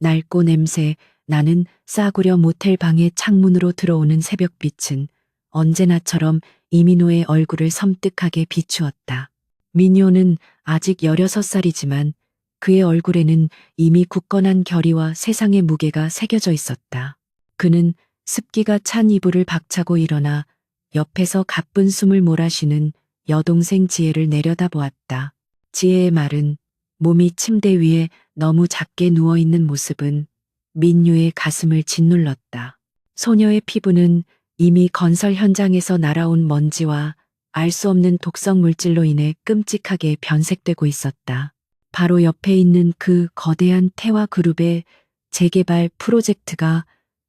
낡고 냄새 나는 싸구려 모텔 방의 창문으로 들어오는 새벽빛은 언제나처럼 이민호의 얼굴을 섬뜩하게 비추었다. 민효는 아직 16살이지만 그의 얼굴에는 이미 굳건한 결의와 세상의 무게가 새겨져 있었다. 그는 습기가 찬 이불을 박차고 일어나 옆에서 가쁜 숨을 몰아쉬는 여동생 지혜를 내려다보았다. 지혜의 말은 몸이 침대 위에 너무 작게 누워있는 모습은 민유의 가슴을 짓눌렀다. 소녀의 피부는 이미 건설 현장에서 날아온 먼지와 알 수 없는 독성 물질로 인해 끔찍하게 변색되고 있었다. 바로 옆에 있는 그 거대한 태화 그룹의 재개발 프로젝트가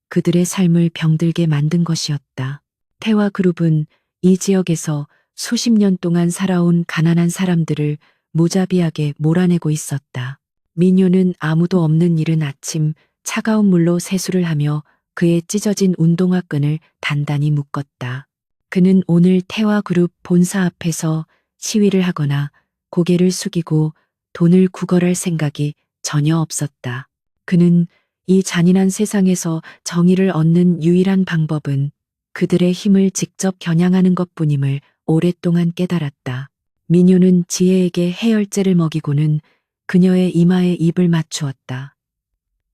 그들의 삶을 병들게 만든 것이었다. 태화 그룹은 이 지역에서 수십 년 동안 살아온 가난한 사람들을 무자비하게 몰아내고 있었다. 민효는 아무도 없는 이른 아침 차가운 물로 세수를 하며 그의 찢어진 운동화 끈을 단단히 묶었다. 그는 오늘 태화그룹 본사 앞에서 시위를 하거나 고개를 숙이고 돈을 구걸할 생각이 전혀 없었다. 그는 이 잔인한 세상에서 정의를 얻는 유일한 방법은 그들의 힘을 직접 겨냥하는 것뿐임을 오랫동안 깨달았다. 민효는 지혜에게 해열제를 먹이고는 그녀의 이마에 입을 맞추었다.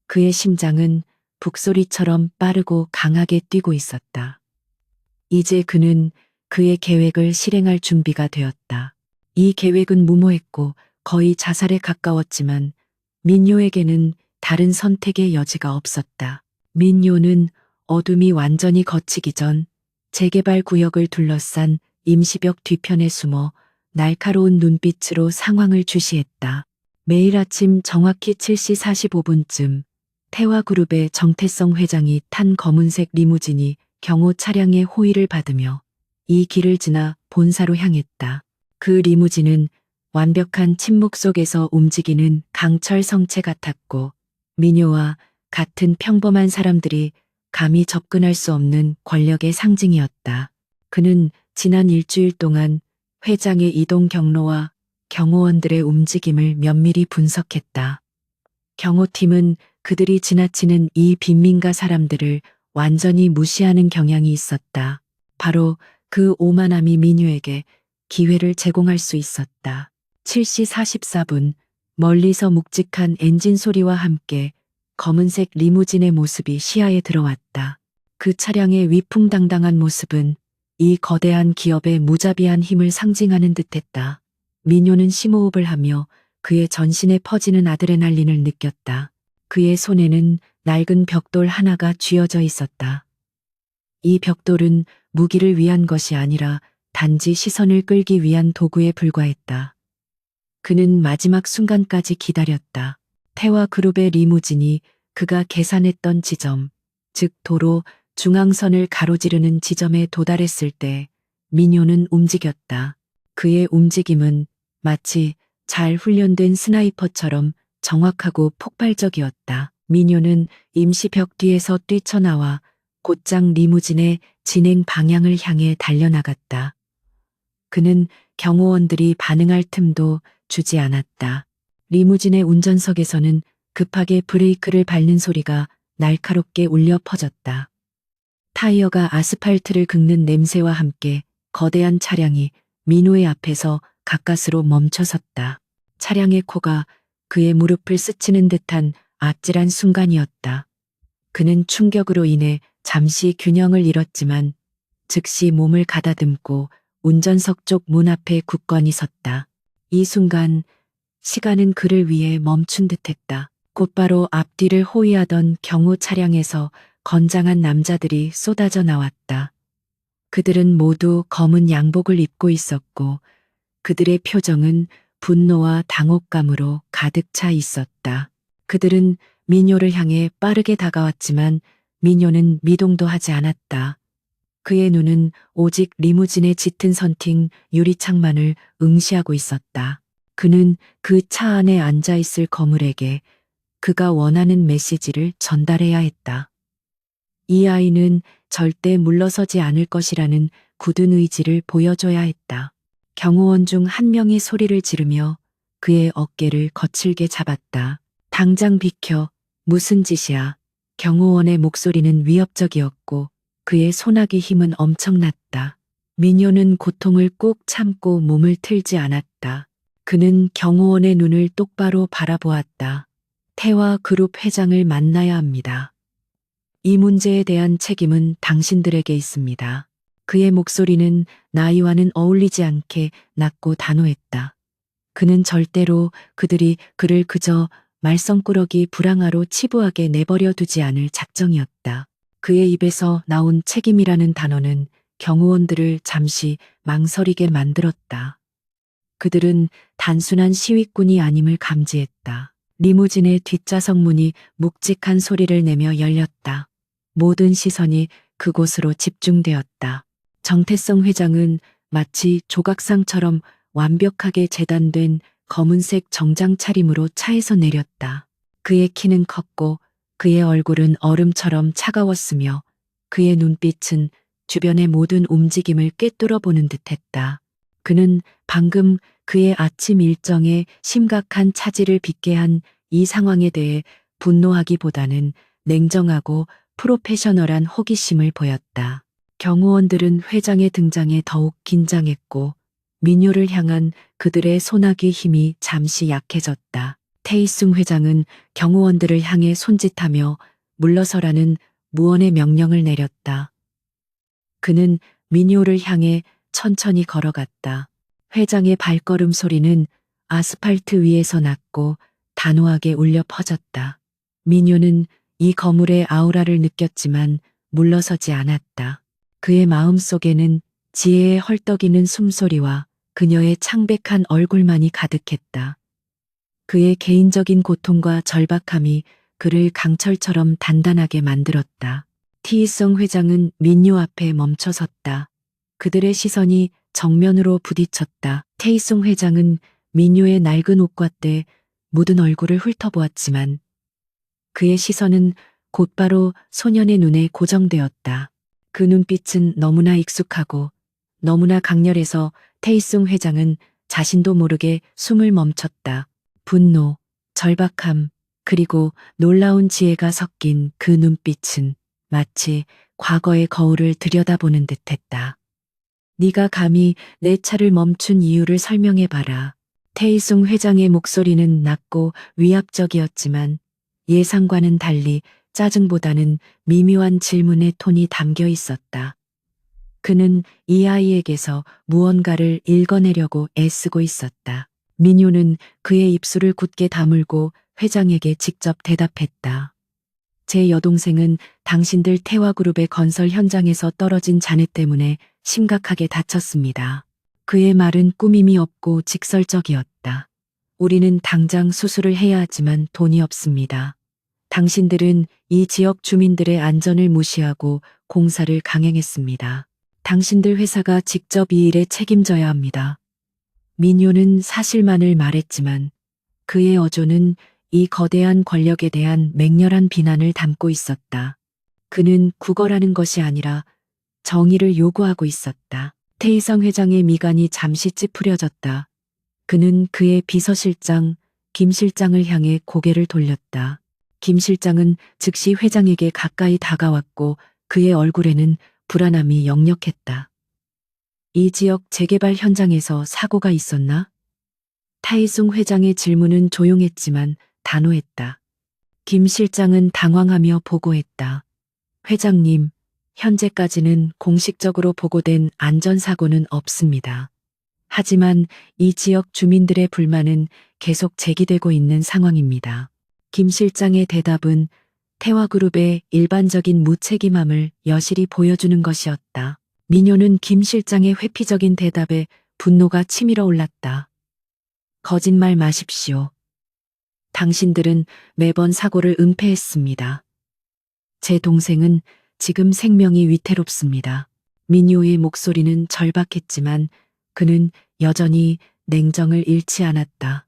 그의 심장은 북소리처럼 빠르고 강하게 뛰고 있었다. 이제 그는 그의 계획을 실행할 준비가 되었다. 이 계획은 무모했고 거의 자살에 가까웠지만 민효에게는 다른 선택의 여지가 없었다. 민효는 어둠이 완전히 걷히기 전 재개발 구역을 둘러싼 임시벽 뒤편에 숨어 날카로운 눈빛으로 상황을 주시했다. 매일 아침 정확히 7시 45분쯤 태화그룹의 정태성 회장이 탄 검은색 리무진이 경호 차량의 호위를 받으며 이 길을 지나 본사로 향했다. 그 리무진은 완벽한 침묵 속에서 움직이는 강철 성체 같았고 민효와 같은 평범한 사람들이 감히 접근할 수 없는 권력의 상징이었다. 그는 지난 일주일 동안 회장의 이동 경로와 경호원들의 움직임을 면밀히 분석했다. 경호팀은 그들이 지나치는 이 빈민가 사람들을 완전히 무시하는 경향이 있었다. 바로 그 오만함이 민유에게 기회를 제공할 수 있었다. 7시 44분 멀리서 묵직한 엔진 소리와 함께 검은색 리무진의 모습이 시야에 들어왔다. 그 차량의 위풍당당한 모습은 이 거대한 기업의 무자비한 힘을 상징하는 듯했다. 민효는 심호흡을 하며 그의 전신에 퍼지는 아드레날린을 느꼈다. 그의 손에는 낡은 벽돌 하나가 쥐어져 있었다. 이 벽돌은 무기를 위한 것이 아니라 단지 시선을 끌기 위한 도구에 불과했다. 그는 마지막 순간까지 기다렸다. 태화그룹의 리무진이 그가 계산했던 지점, 즉 도로 중앙선을 가로지르는 지점에 도달했을 때 민효는 움직였다. 그의 움직임은 마치 잘 훈련된 스나이퍼처럼 정확하고 폭발적이었다. 민효는 임시 벽 뒤에서 뛰쳐나와 곧장 리무진의 진행 방향을 향해 달려나갔다. 그는 경호원들이 반응할 틈도 주지 않았다. 리무진의 운전석에서는 급하게 브레이크를 밟는 소리가 날카롭게 울려 퍼졌다. 타이어가 아스팔트를 긁는 냄새와 함께 거대한 차량이 민호의 앞에서 가까스로 멈춰섰다. 차량의 코가 그의 무릎을 스치는 듯한 아찔한 순간이었다. 그는 충격으로 인해 잠시 균형을 잃었지만 즉시 몸을 가다듬고 운전석 쪽 문 앞에 굳건히 섰다. 이 순간 시간은 그를 위해 멈춘 듯했다. 곧바로 앞뒤를 호위하던 경호 차량에서 건장한 남자들이 쏟아져 나왔다. 그들은 모두 검은 양복을 입고 있었고 그들의 표정은 분노와 당혹감으로 가득 차 있었다. 그들은 민효를 향해 빠르게 다가왔지만 민효는 미동도 하지 않았다. 그의 눈은 오직 리무진의 짙은 선팅 유리창만을 응시하고 있었다. 그는 그 차 안에 앉아있을 거물에게 그가 원하는 메시지를 전달해야 했다. 이 아이는 절대 물러서지 않을 것이라는 굳은 의지를 보여줘야 했다. 경호원 중 한 명이 소리를 지르며 그의 어깨를 거칠게 잡았다. 당장 비켜, 무슨 짓이야? 경호원의 목소리는 위협적이었고 그의 소나기 힘은 엄청났다. 민효는 고통을 꾹 참고 몸을 틀지 않았다. 그는 경호원의 눈을 똑바로 바라보았다. 태화 그룹 회장을 만나야 합니다. 이 문제에 대한 책임은 당신들에게 있습니다. 그의 목소리는 나이와는 어울리지 않게 낮고 단호했다. 그는 절대로 그들이 그를 그저 말썽꾸러기 불황아로 치부하게 내버려 두지 않을 작정이었다. 그의 입에서 나온 책임이라는 단어는 경호원들을 잠시 망설이게 만들었다. 그들은 단순한 시위꾼이 아님을 감지했다. 리무진의 뒷좌석 문이 묵직한 소리를 내며 열렸다. 모든 시선이 그곳으로 집중되었다. 정태성 회장은 마치 조각상처럼 완벽하게 재단된 검은색 정장 차림으로 차에서 내렸다. 그의 키는 컸고 그의 얼굴은 얼음처럼 차가웠으며 그의 눈빛은 주변의 모든 움직임을 꿰뚫어 보는 듯했다. 그는 방금 그의 아침 일정에 심각한 차질을 빚게 한 이 상황에 대해 분노하기보다는 냉정하고 프로페셔널한 호기심을 보였다. 경호원들은 회장의 등장에 더욱 긴장했고 민요를 향한 그들의 소나기 힘이 잠시 약해졌다. 테이숭 회장은 경호원들을 향해 손짓하며 물러서라는 무언의 명령을 내렸다. 그는 민요를 향해 천천히 걸어갔다. 회장의 발걸음 소리는 아스팔트 위에서 났고 단호하게 울려 퍼졌다. 민요는 이 거물의 아우라를 느꼈지만 물러서지 않았다. 그의 마음 속에는 지혜의 헐떡이는 숨소리와 그녀의 창백한 얼굴만이 가득했다. 그의 개인적인 고통과 절박함이 그를 강철처럼 단단하게 만들었다. 티이성 회장은 민요 앞에 멈춰섰다. 그들의 시선이 정면으로 부딪혔다. 테이송 회장은 민요의 낡은 옷과 때 묻은 얼굴을 훑어보았지만 그의 시선은 곧바로 소년의 눈에 고정되었다. 그 눈빛은 너무나 익숙하고 너무나 강렬해서 테이숭 회장은 자신도 모르게 숨을 멈췄다. 분노, 절박함, 그리고 놀라운 지혜가 섞인 그 눈빛은 마치 과거의 거울을 들여다보는 듯했다. 네가 감히 내 차를 멈춘 이유를 설명해봐라. 테이숭 회장의 목소리는 낮고 위압적이었지만 예상과는 달리 짜증보다는 미묘한 질문의 톤이 담겨 있었다. 그는 이 아이에게서 무언가를 읽어내려고 애쓰고 있었다. 민요는 그의 입술을 굳게 다물고 회장에게 직접 대답했다. 제 여동생은 당신들 태화그룹의 건설 현장에서 떨어진 잔해 때문에 심각하게 다쳤습니다. 그의 말은 꾸밈이 없고 직설적이었다. 우리는 당장 수술을 해야 하지만 돈이 없습니다. 당신들은 이 지역 주민들의 안전을 무시하고 공사를 강행했습니다. 당신들 회사가 직접 이 일에 책임져야 합니다. 민요는 사실만을 말했지만 그의 어조는 이 거대한 권력에 대한 맹렬한 비난을 담고 있었다. 그는 구걸하는 것이 아니라 정의를 요구하고 있었다. 태희성 회장의 미간이 잠시 찌푸려졌다. 그는 그의 비서실장 김 실장을 향해 고개를 돌렸다. 김 실장은 즉시 회장에게 가까이 다가왔고 그의 얼굴에는 불안함이 역력했다. 이 지역 재개발 현장에서 사고가 있었나? 타이숭 회장의 질문은 조용했지만 단호했다. 김 실장은 당황하며 보고했다. 회장님, 현재까지는 공식적으로 보고된 안전사고는 없습니다. 하지만 이 지역 주민들의 불만은 계속 제기되고 있는 상황입니다. 김 실장의 대답은 태화그룹의 일반적인 무책임함을 여실히 보여주는 것이었다. 민효는 김 실장의 회피적인 대답에 분노가 치밀어 올랐다. 거짓말 마십시오. 당신들은 매번 사고를 은폐했습니다. 제 동생은 지금 생명이 위태롭습니다. 민효의 목소리는 절박했지만 그는 여전히 냉정을 잃지 않았다.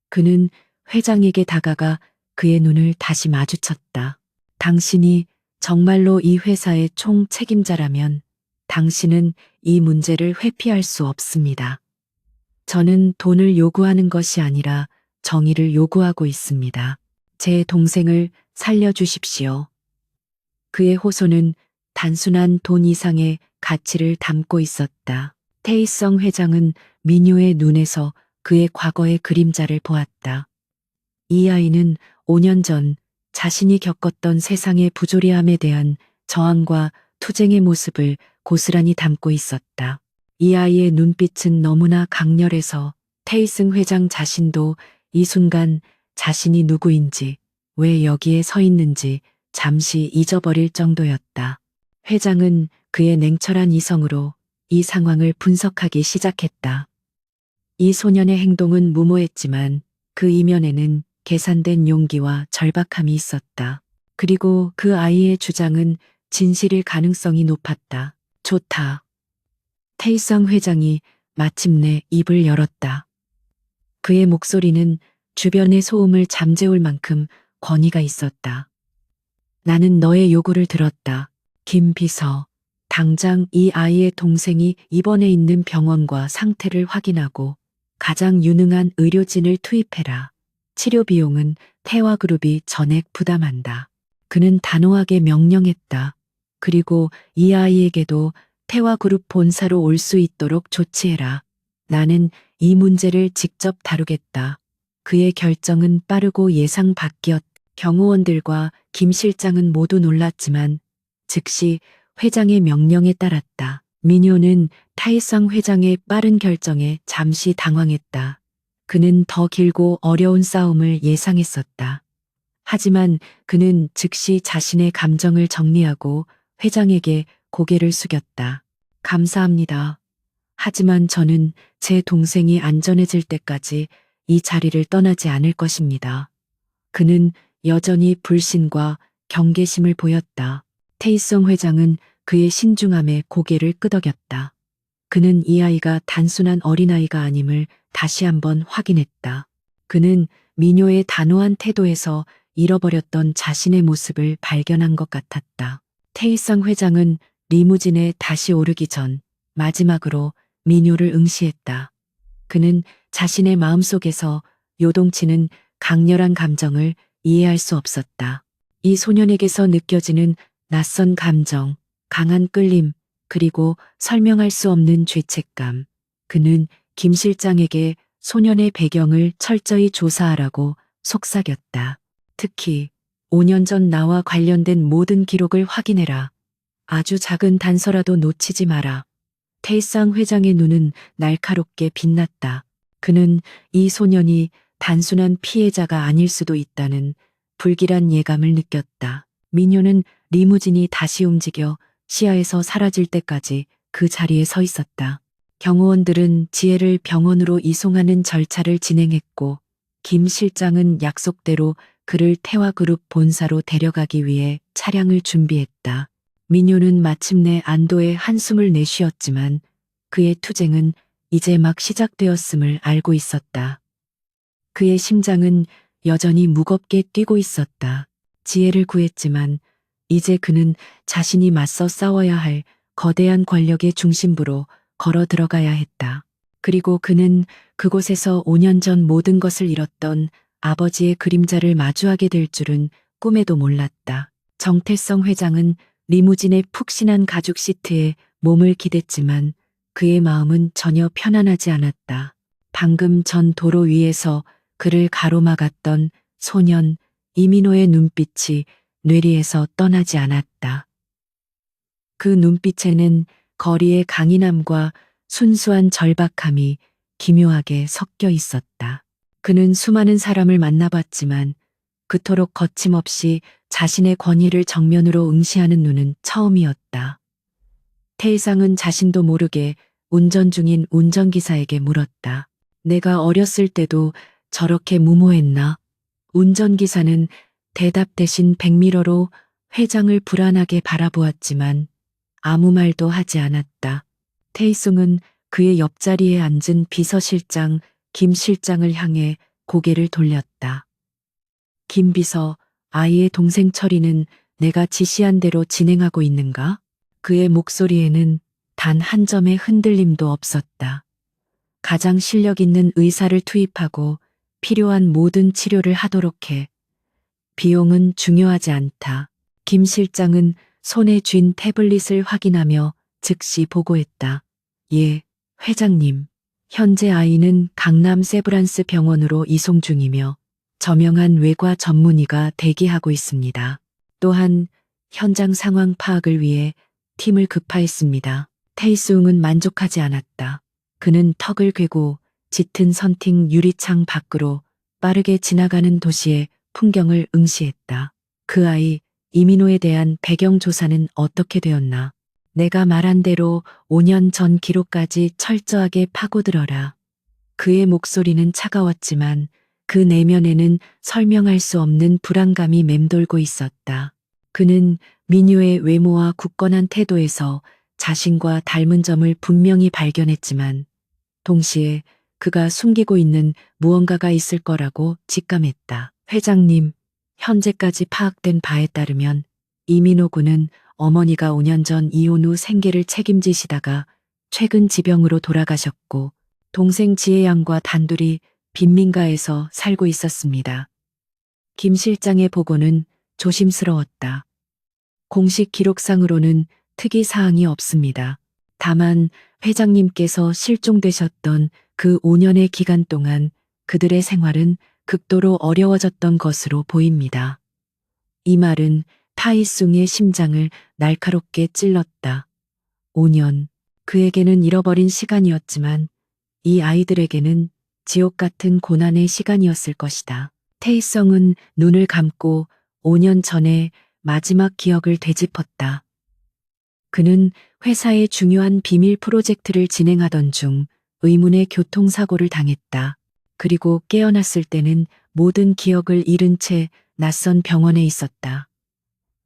그는 회장에게 다가가 그의 눈을 다시 마주쳤다. 당신이 정말로 이 회사의 총 책임자라면 당신은 이 문제를 회피할 수 없습니다. 저는 돈을 요구하는 것이 아니라 정의를 요구하고 있습니다. 제 동생을 살려주십시오. 그의 호소는 단순한 돈 이상의 가치를 담고 있었다. 태희성 회장은 민요의 눈에서 그의 과거의 그림자를 보았다. 이 아이는 5년 전 자신이 겪었던 세상의 부조리함에 대한 저항과 투쟁의 모습을 고스란히 담고 있었다. 이 아이의 눈빛은 너무나 강렬해서 태희승 회장 자신도 이 순간 자신이 누구인지, 왜 여기에 서 있는지 잠시 잊어버릴 정도였다. 회장은 그의 냉철한 이성으로 이 상황을 분석하기 시작했다. 이 소년의 행동은 무모했지만 그 이면에는 계산된 용기와 절박함이 있었다. 그리고 그 아이의 주장은 진실일 가능성이 높았다. 좋다. 태희성 회장이 마침내 입을 열었다. 그의 목소리는 주변의 소음을 잠재울 만큼 권위가 있었다. 나는 너의 요구를 들었다. 김 비서, 당장 이 아이의 동생이 입원해 있는 병원과 상태를 확인하고 가장 유능한 의료진을 투입해라. 치료 비용은 태화그룹이 전액 부담한다. 그는 단호하게 명령했다. 그리고 이 아이에게도 태화그룹 본사로 올 수 있도록 조치해라. 나는 이 문제를 직접 다루겠다. 그의 결정은 빠르고 예상 밖이었다. 경호원들과 김 실장은 모두 놀랐지만 즉시 회장의 명령에 따랐다. 민효는 타이성 회장의 빠른 결정에 잠시 당황했다. 그는 더 길고 어려운 싸움을 예상했었다. 하지만 그는 즉시 자신의 감정을 정리하고 회장에게 고개를 숙였다. 감사합니다. 하지만 저는 제 동생이 안전해질 때까지 이 자리를 떠나지 않을 것입니다. 그는 여전히 불신과 경계심을 보였다. 태희성 회장은 그의 신중함에 고개를 끄덕였다. 그는 이 아이가 단순한 어린아이가 아님을 다시 한번 확인했다. 그는 민요의 단호한 태도에서 잃어버렸던 자신의 모습을 발견한 것 같았다. 태희성 회장은 리무진에 다시 오르기 전 마지막으로 민요를 응시했다. 그는 자신의 마음속에서 요동치는 강렬한 감정을 이해할 수 없었다. 이 소년에게서 느껴지는 낯선 감정, 강한 끌림, 그리고 설명할 수 없는 죄책감. 그는 김 실장에게 소년의 배경을 철저히 조사하라고 속삭였다. 특히 5년 전 나와 관련된 모든 기록을 확인해라. 아주 작은 단서라도 놓치지 마라. 태희상 회장의 눈은 날카롭게 빛났다. 그는 이 소년이 단순한 피해자가 아닐 수도 있다는 불길한 예감을 느꼈다. 민효는 리무진이 다시 움직여 시야에서 사라질 때까지 그 자리에 서 있었다. 경호원들은 지혜를 병원으로 이송하는 절차를 진행했고 김 실장은 약속대로 그를 태화그룹 본사로 데려가기 위해 차량을 준비했다. 민효는 마침내 안도의 한숨을 내쉬었지만 그의 투쟁은 이제 막 시작되었음을 알고 있었다. 그의 심장은 여전히 무겁게 뛰고 있었다. 지혜를 구했지만 이제 그는 자신이 맞서 싸워야 할 거대한 권력의 중심부로 걸어 들어가야 했다. 그리고 그는 그곳에서 5년 전 모든 것을 잃었던 아버지의 그림자를 마주하게 될 줄은 꿈에도 몰랐다. 정태성 회장은 리무진의 푹신한 가죽 시트에 몸을 기댔지만 그의 마음은 전혀 편안하지 않았다. 방금 전 도로 위에서 그를 가로막았던 소년 이민호의 눈빛이 뇌리에서 떠나지 않았다. 그 눈빛에는 거리의 강인함과 순수한 절박함이 기묘하게 섞여 있었다. 그는 수많은 사람을 만나봤지만 그토록 거침없이 자신의 권위를 정면으로 응시하는 눈은 처음이었다. 태희상은 자신도 모르게 운전 중인 운전기사에게 물었다. 내가 어렸을 때도 저렇게 무모했나? 운전기사는 대답 대신 백미러로 회장을 불안하게 바라보았지만 아무 말도 하지 않았다. 태희승은 그의 옆자리에 앉은 비서실장 김 실장을 향해 고개를 돌렸다. 김 비서, 아이의 동생 처리는 내가 지시한 대로 진행하고 있는가? 그의 목소리에는 단 한 점의 흔들림도 없었다. 가장 실력 있는 의사를 투입하고 필요한 모든 치료를 하도록 해. 비용은 중요하지 않다. 김 실장은 손에 쥔 태블릿을 확인하며 즉시 보고했다. 예, 회장님. 현재 아이는 강남 세브란스 병원으로 이송 중이며 저명한 외과 전문의가 대기하고 있습니다. 또한 현장 상황 파악을 위해 팀을 급파했습니다. 테이스웅은 만족하지 않았다. 그는 턱을 괴고 짙은 선팅 유리창 밖으로 빠르게 지나가는 도시의 풍경을 응시했다. 그 아이 이민호에 대한 배경 조사는 어떻게 되었나? 내가 말한 대로 5년 전 기록까지 철저하게 파고들어라. 그의 목소리는 차가웠지만 그 내면에는 설명할 수 없는 불안감이 맴돌고 있었다. 그는 민요의 외모와 굳건한 태도에서 자신과 닮은 점을 분명히 발견했지만 동시에 그가 숨기고 있는 무언가가 있을 거라고 직감했다. 회장님, 현재까지 파악된 바에 따르면 이민호 군은 어머니가 5년 전 이혼 후 생계를 책임지시다가 최근 지병으로 돌아가셨고 동생 지혜양과 단둘이 빈민가에서 살고 있었습니다. 김 실장의 보고는 조심스러웠다. 공식 기록상으로는 특이 사항이 없습니다. 다만 회장님께서 실종되셨던 그 5년의 기간 동안 그들의 생활은 극도로 어려워졌던 것으로 보입니다. 이 말은 타이숭의 심장을 날카롭게 찔렀다. 5년. 그에게는 잃어버린 시간이었지만 이 아이들에게는 지옥 같은 고난의 시간이었을 것이다. 태이성은 눈을 감고 5년 전에 마지막 기억을 되짚었다. 그는 회사의 중요한 비밀 프로젝트를 진행하던 중 의문의 교통사고를 당했다. 그리고 깨어났을 때는 모든 기억을 잃은 채 낯선 병원에 있었다.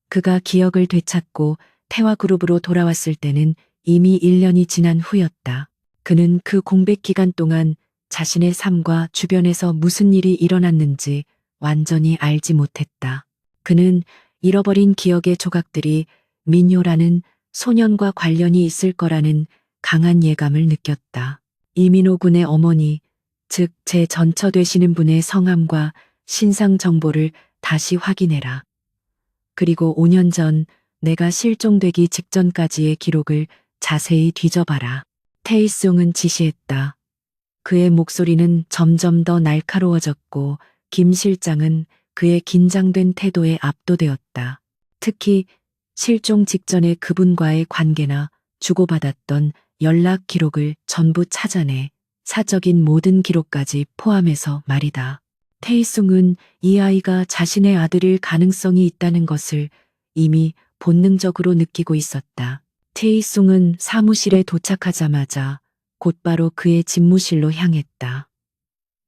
그가 기억을 되찾고 태화그룹으로 돌아왔을 때는 이미 1년이 지난 후였다. 그는 그 공백 기간 동안 자신의 삶과 주변에서 무슨 일이 일어났는지 완전히 알지 못했다. 그는 잃어버린 기억의 조각들이 민요라는 소년과 관련이 있을 거라는 강한 예감을 느꼈다. 이민호 군의 어머니, 즉 제 전처 되시는 분의 성함과 신상 정보를 다시 확인해라. 그리고 5년 전 내가 실종되기 직전까지의 기록을 자세히 뒤져봐라. 테이숭은 지시했다. 그의 목소리는 점점 더 날카로워졌고 김 실장은 그의 긴장된 태도에 압도되었다. 특히 실종 직전에 그분과의 관계나 주고받았던 연락 기록을 전부 찾아내 사적인 모든 기록까지 포함해서 말이다. 테이숭은 이 아이가 자신의 아들일 가능성이 있다는 것을 이미 본능적으로 느끼고 있었다. 테이숭은 사무실에 도착하자마자 곧바로 그의 집무실로 향했다.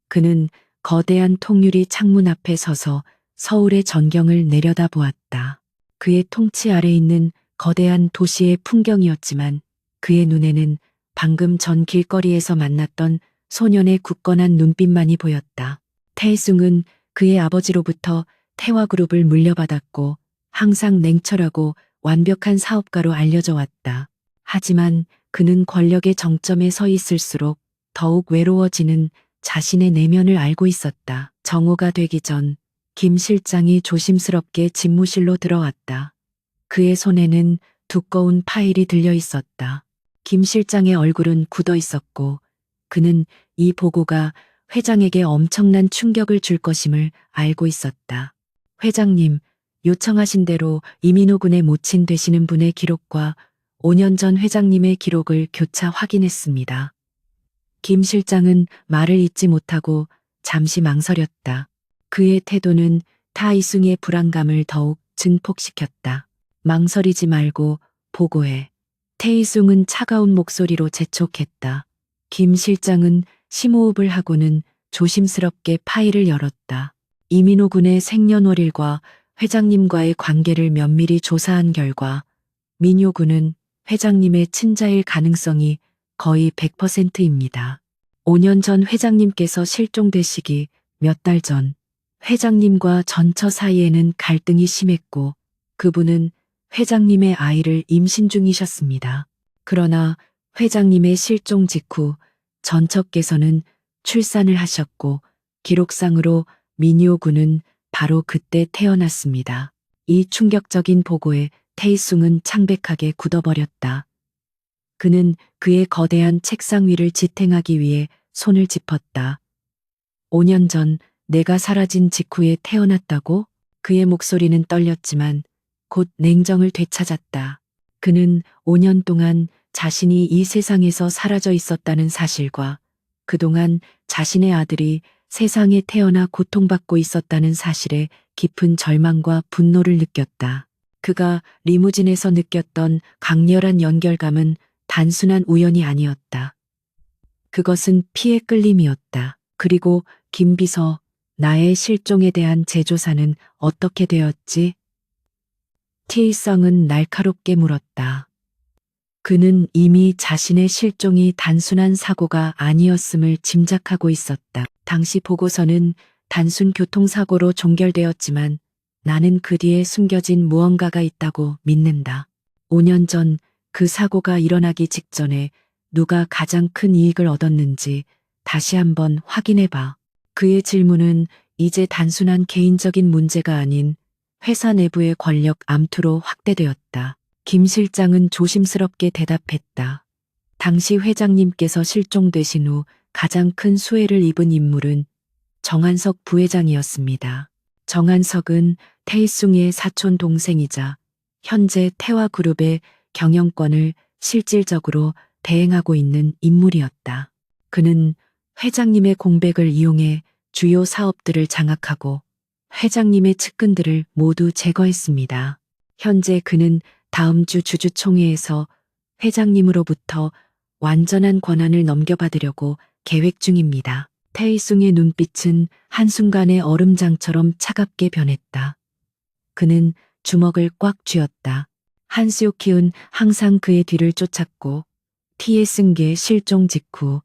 그는 거대한 통유리 창문 앞에 서서 서울의 전경을 내려다보았다. 그의 통치 아래 있는 거대한 도시의 풍경이었지만 그의 눈에는 방금 전 길거리에서 만났던 소년의 굳건한 눈빛만이 보였다. 태이숭은 그의 아버지로부터 태화그룹을 물려받았고 항상 냉철하고 완벽한 사업가로 알려져 왔다. 하지만 그는 권력의 정점에 서 있을수록 더욱 외로워지는 자신의 내면을 알고 있었다. 정오가 되기 전 김 실장이 조심스럽게 집무실로 들어왔다. 그의 손에는 두꺼운 파일이 들려 있었다. 김 실장의 얼굴은 굳어 있었고 그는 이 보고가 회장에게 엄청난 충격을 줄 것임을 알고 있었다. 회장님, 요청하신 대로 이민호 군의 모친 되시는 분의 기록과 5년 전 회장님의 기록을 교차 확인했습니다. 김 실장은 말을 잇지 못하고 잠시 망설였다. 그의 태도는 타이숭의 불안감을 더욱 증폭시켰다. 망설이지 말고 보고해. 태이숭은 차가운 목소리로 재촉했다. 김 실장은 심호흡을 하고는 조심스럽게 파일을 열었다. 이민호 군의 생년월일과 회장님과의 관계를 면밀히 조사한 결과 민요 군은 회장님의 친자일 가능성이 거의 100%입니다. 5년 전 회장님께서 실종되시기 몇 달 전 회장님과 전처 사이에는 갈등이 심했고 그분은 회장님의 아이를 임신 중이셨습니다. 그러나 회장님의 실종 직후 전처께서는 출산을 하셨고 기록상으로 민요 군은 바로 그때 태어났습니다. 이 충격적인 보고에 태이숭은 창백하게 굳어버렸다. 그는 그의 거대한 책상 위를 지탱하기 위해 손을 짚었다. 5년 전 내가 사라진 직후에 태어났다고? 그의 목소리는 떨렸지만 곧 냉정을 되찾았다. 그는 5년 동안 자신이 이 세상에서 사라져 있었다는 사실과 그동안 자신의 아들이 세상에 태어나 고통받고 있었다는 사실에 깊은 절망과 분노를 느꼈다. 그가 리무진에서 느꼈던 강렬한 연결감은 단순한 우연이 아니었다. 그것은 피의 끌림이었다. 그리고 김비서, 나의 실종에 대한 재조사는 어떻게 되었지? 티일성은 날카롭게 물었다. 그는 이미 자신의 실종이 단순한 사고가 아니었음을 짐작하고 있었다. 당시 보고서는 단순 교통사고로 종결되었지만 나는 그 뒤에 숨겨진 무언가가 있다고 믿는다. 5년 전 그 사고가 일어나기 직전에 누가 가장 큰 이익을 얻었는지 다시 한번 확인해봐. 그의 질문은 이제 단순한 개인적인 문제가 아닌 회사 내부의 권력 암투로 확대되었다. 김 실장은 조심스럽게 대답했다. 당시 회장님께서 실종되신 후 가장 큰 수혜를 입은 인물은 정한석 부회장이었습니다. 정한석은 태이숭의 사촌 동생이자 현재 태화그룹의 경영권을 실질적으로 대행하고 있는 인물이었다. 그는 회장님의 공백을 이용해 주요 사업들을 장악하고 회장님의 측근들을 모두 제거했습니다. 현재 그는 다음 주 주주총회에서 회장님으로부터 완전한 권한을 넘겨받으려고 계획 중입니다. 태이숭의 눈빛은 한순간에 얼음장처럼 차갑게 변했다. 그는 주먹을 꽉 쥐었다. 한스요키은 항상 그의 뒤를 쫓았고 티에승계의 실종 직후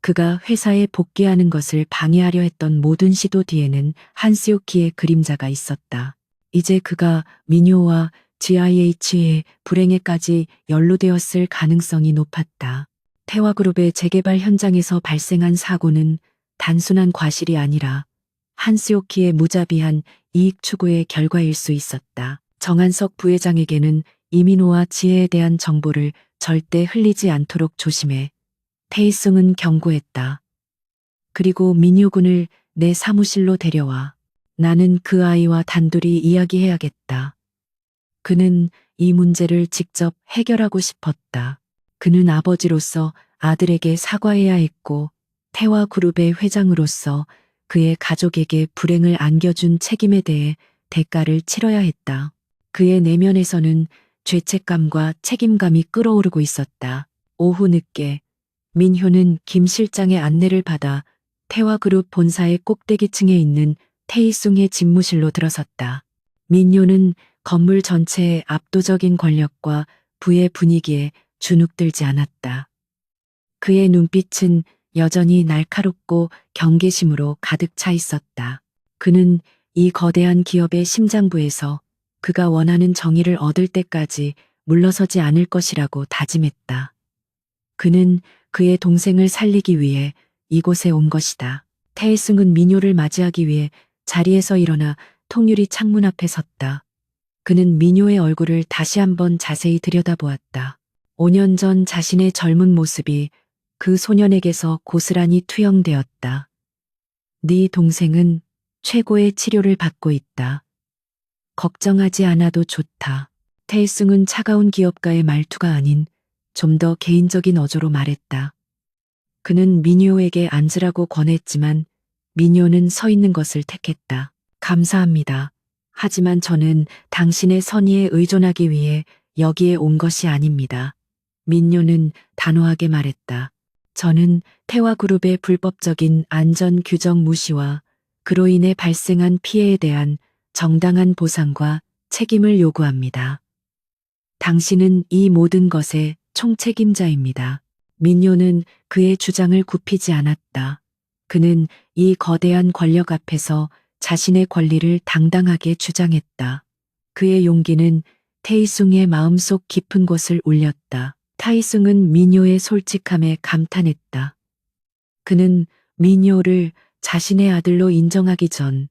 그가 회사에 복귀하는 것을 방해하려 했던 모든 시도 뒤에는 한스요키의 그림자가 있었다. 이제 그가 민요와 GIH의 불행에까지 연루되었을 가능성이 높았다. 태화그룹의 재개발 현장에서 발생한 사고는 단순한 과실이 아니라 한스요키의 무자비한 이익 추구의 결과일 수 있었다. 정한석 부회장에게는 이민호와 지혜에 대한 정보를 절대 흘리지 않도록 조심해. 태이승은 경고했다. 그리고 민효군을 내 사무실로 데려와. 나는 그 아이와 단둘이 이야기해야겠다. 그는 이 문제를 직접 해결하고 싶었다. 그는 아버지로서 아들에게 사과해야 했고 태화그룹의 회장으로서 그의 가족에게 불행을 안겨준 책임에 대해 대가를 치러야 했다. 그의 내면에서는 죄책감과 책임감이 끓어오르고 있었다. 오후 늦게 민효는 김 실장의 안내를 받아 태화그룹 본사의 꼭대기층에 있는 태이숭의 집무실로 들어섰다. 민효는 건물 전체의 압도적인 권력과 부의 분위기에 주눅들지 않았다. 그의 눈빛은 여전히 날카롭고 경계심으로 가득 차 있었다. 그는 이 거대한 기업의 심장부에서 그가 원하는 정의를 얻을 때까지 물러서지 않을 것이라고 다짐했다. 그는 그의 동생을 살리기 위해 이곳에 온 것이다. 태일승은 민효를 맞이하기 위해 자리에서 일어나 통유리 창문 앞에 섰다. 그는 민효의 얼굴을 다시 한번 자세히 들여다보았다. 5년 전 자신의 젊은 모습이 그 소년에게서 고스란히 투영되었다. 네 동생은 최고의 치료를 받고 있다. 걱정하지 않아도 좋다. 태일승은 차가운 기업가의 말투가 아닌 좀 더 개인적인 어조로 말했다. 그는 민효에게 앉으라고 권했지만 민효는 서 있는 것을 택했다. 감사합니다. 하지만 저는 당신의 선의에 의존하기 위해 여기에 온 것이 아닙니다. 민효는 단호하게 말했다. 저는 태화그룹의 불법적인 안전 규정 무시와 그로 인해 발생한 피해에 대한 정당한 보상과 책임을 요구합니다. 당신은 이 모든 것의 총책임자입니다. 민효는 그의 주장을 굽히지 않았다. 그는 이 거대한 권력 앞에서 자신의 권리를 당당하게 주장했다. 그의 용기는 태이숭의 마음속 깊은 곳을 울렸다. 타이숭은 민효의 솔직함에 감탄했다. 그는 민효를 자신의 아들로 인정하기 전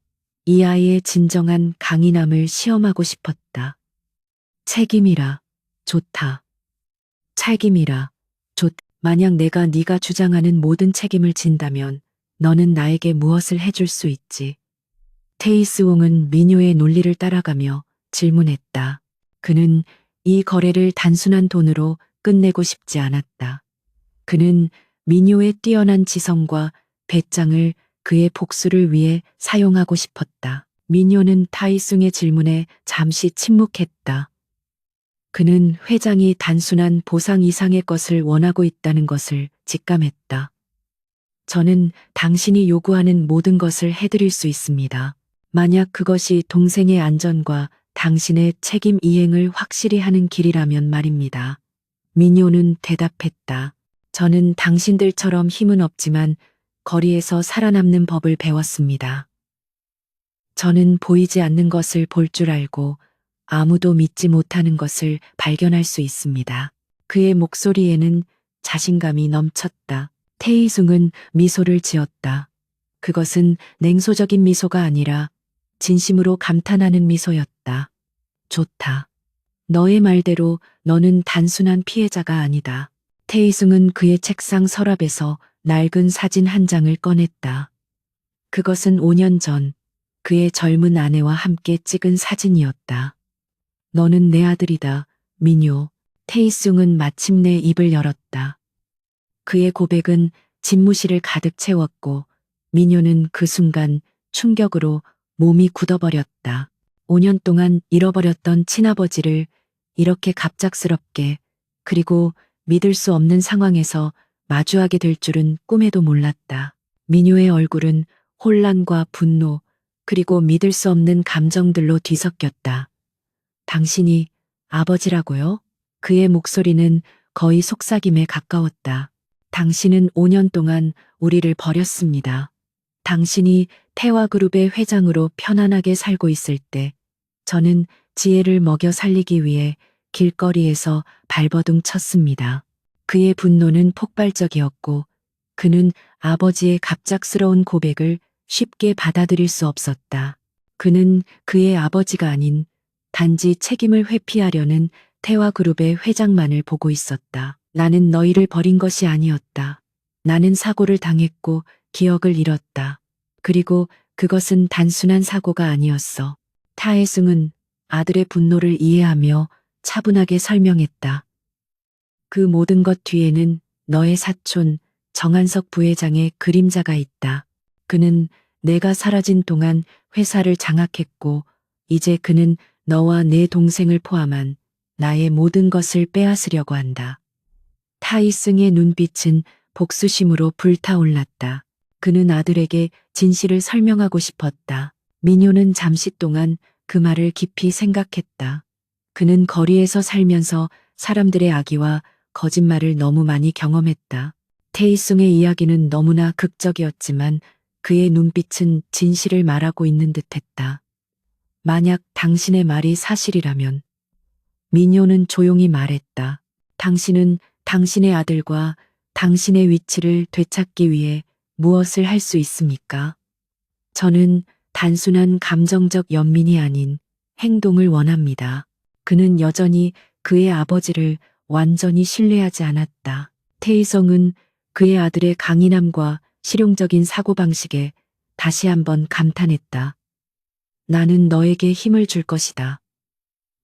이 아이의 진정한 강인함을 시험하고 싶었다. 책임이라. 좋다. 책임이라. 만약 내가 네가 주장하는 모든 책임을 진다면 너는 나에게 무엇을 해줄 수 있지? 테이스옹은 미녀의 논리를 따라가며 질문했다. 그는 이 거래를 단순한 돈으로 끝내고 싶지 않았다. 그는 미녀의 뛰어난 지성과 배짱을 그의 복수를 위해 사용하고 싶었다. 미녀는 타이숭의 질문에 잠시 침묵했다. 그는 회장이 단순한 보상 이상의 것을 원하고 있다는 것을 직감했다. 저는 당신이 요구하는 모든 것을 해드릴 수 있습니다. 만약 그것이 동생의 안전과 당신의 책임 이행을 확실히 하는 길이라면 말입니다. 미녀는 대답했다. 저는 당신들처럼 힘은 없지만 거리에서 살아남는 법을 배웠습니다. 저는 보이지 않는 것을 볼 줄 알고 아무도 믿지 못하는 것을 발견할 수 있습니다. 그의 목소리에는 자신감이 넘쳤다. 태이숭은 미소를 지었다. 그것은 냉소적인 미소가 아니라 진심으로 감탄하는 미소였다. 좋다. 너의 말대로 너는 단순한 피해자가 아니다. 태이숭은 그의 책상 서랍에서 낡은 사진 한 장을 꺼냈다. 그것은 5년 전 그의 젊은 아내와 함께 찍은 사진이었다. 너는 내 아들이다, 민요. 테이숭은 마침내 입을 열었다. 그의 고백은 집무실을 가득 채웠고 민요는 그 순간 충격으로 몸이 굳어버렸다. 5년 동안 잃어버렸던 친아버지를 이렇게 갑작스럽게 그리고 믿을 수 없는 상황에서 마주하게 될 줄은 꿈에도 몰랐다. 민요의 얼굴은 혼란과 분노 그리고 믿을 수 없는 감정들로 뒤섞였다. 당신이 아버지라고요? 그의 목소리는 거의 속삭임에 가까웠다. 당신은 5년 동안 우리를 버렸습니다. 당신이 태화그룹의 회장으로 편안하게 살고 있을 때 저는 지혜를 먹여 살리기 위해 길거리에서 발버둥 쳤습니다. 그의 분노는 폭발적이었고 그는 아버지의 갑작스러운 고백을 쉽게 받아들일 수 없었다. 그는 그의 아버지가 아닌 단지 책임을 회피하려는 태화그룹의 회장만을 보고 있었다. 나는 너희를 버린 것이 아니었다. 나는 사고를 당했고 기억을 잃었다. 그리고 그것은 단순한 사고가 아니었어. 타해승은 아들의 분노를 이해하며 차분하게 설명했다. 그 모든 것 뒤에는 너의 사촌 정한석 부회장의 그림자가 있다. 그는 내가 사라진 동안 회사를 장악했고 이제 그는 너와 내 동생을 포함한 나의 모든 것을 빼앗으려고 한다. 타이승의 눈빛은 복수심으로 불타올랐다. 그는 아들에게 진실을 설명하고 싶었다. 민요는 잠시 동안 그 말을 깊이 생각했다. 그는 거리에서 살면서 사람들의 악의와 거짓말을 너무 많이 경험했다. 테이숭의 이야기는 너무나 극적이었지만 그의 눈빛은 진실을 말하고 있는 듯했다. 만약 당신의 말이 사실이라면 민요는 조용히 말했다. 당신은 당신의 아들과 당신의 위치를 되찾기 위해 무엇을 할 수 있습니까? 저는 단순한 감정적 연민이 아닌 행동을 원합니다. 그는 여전히 그의 아버지를 완전히 신뢰하지 않았다. 태희성은 그의 아들의 강인함과 실용적인 사고방식에 다시 한번 감탄했다. 나는 너에게 힘을 줄 것이다.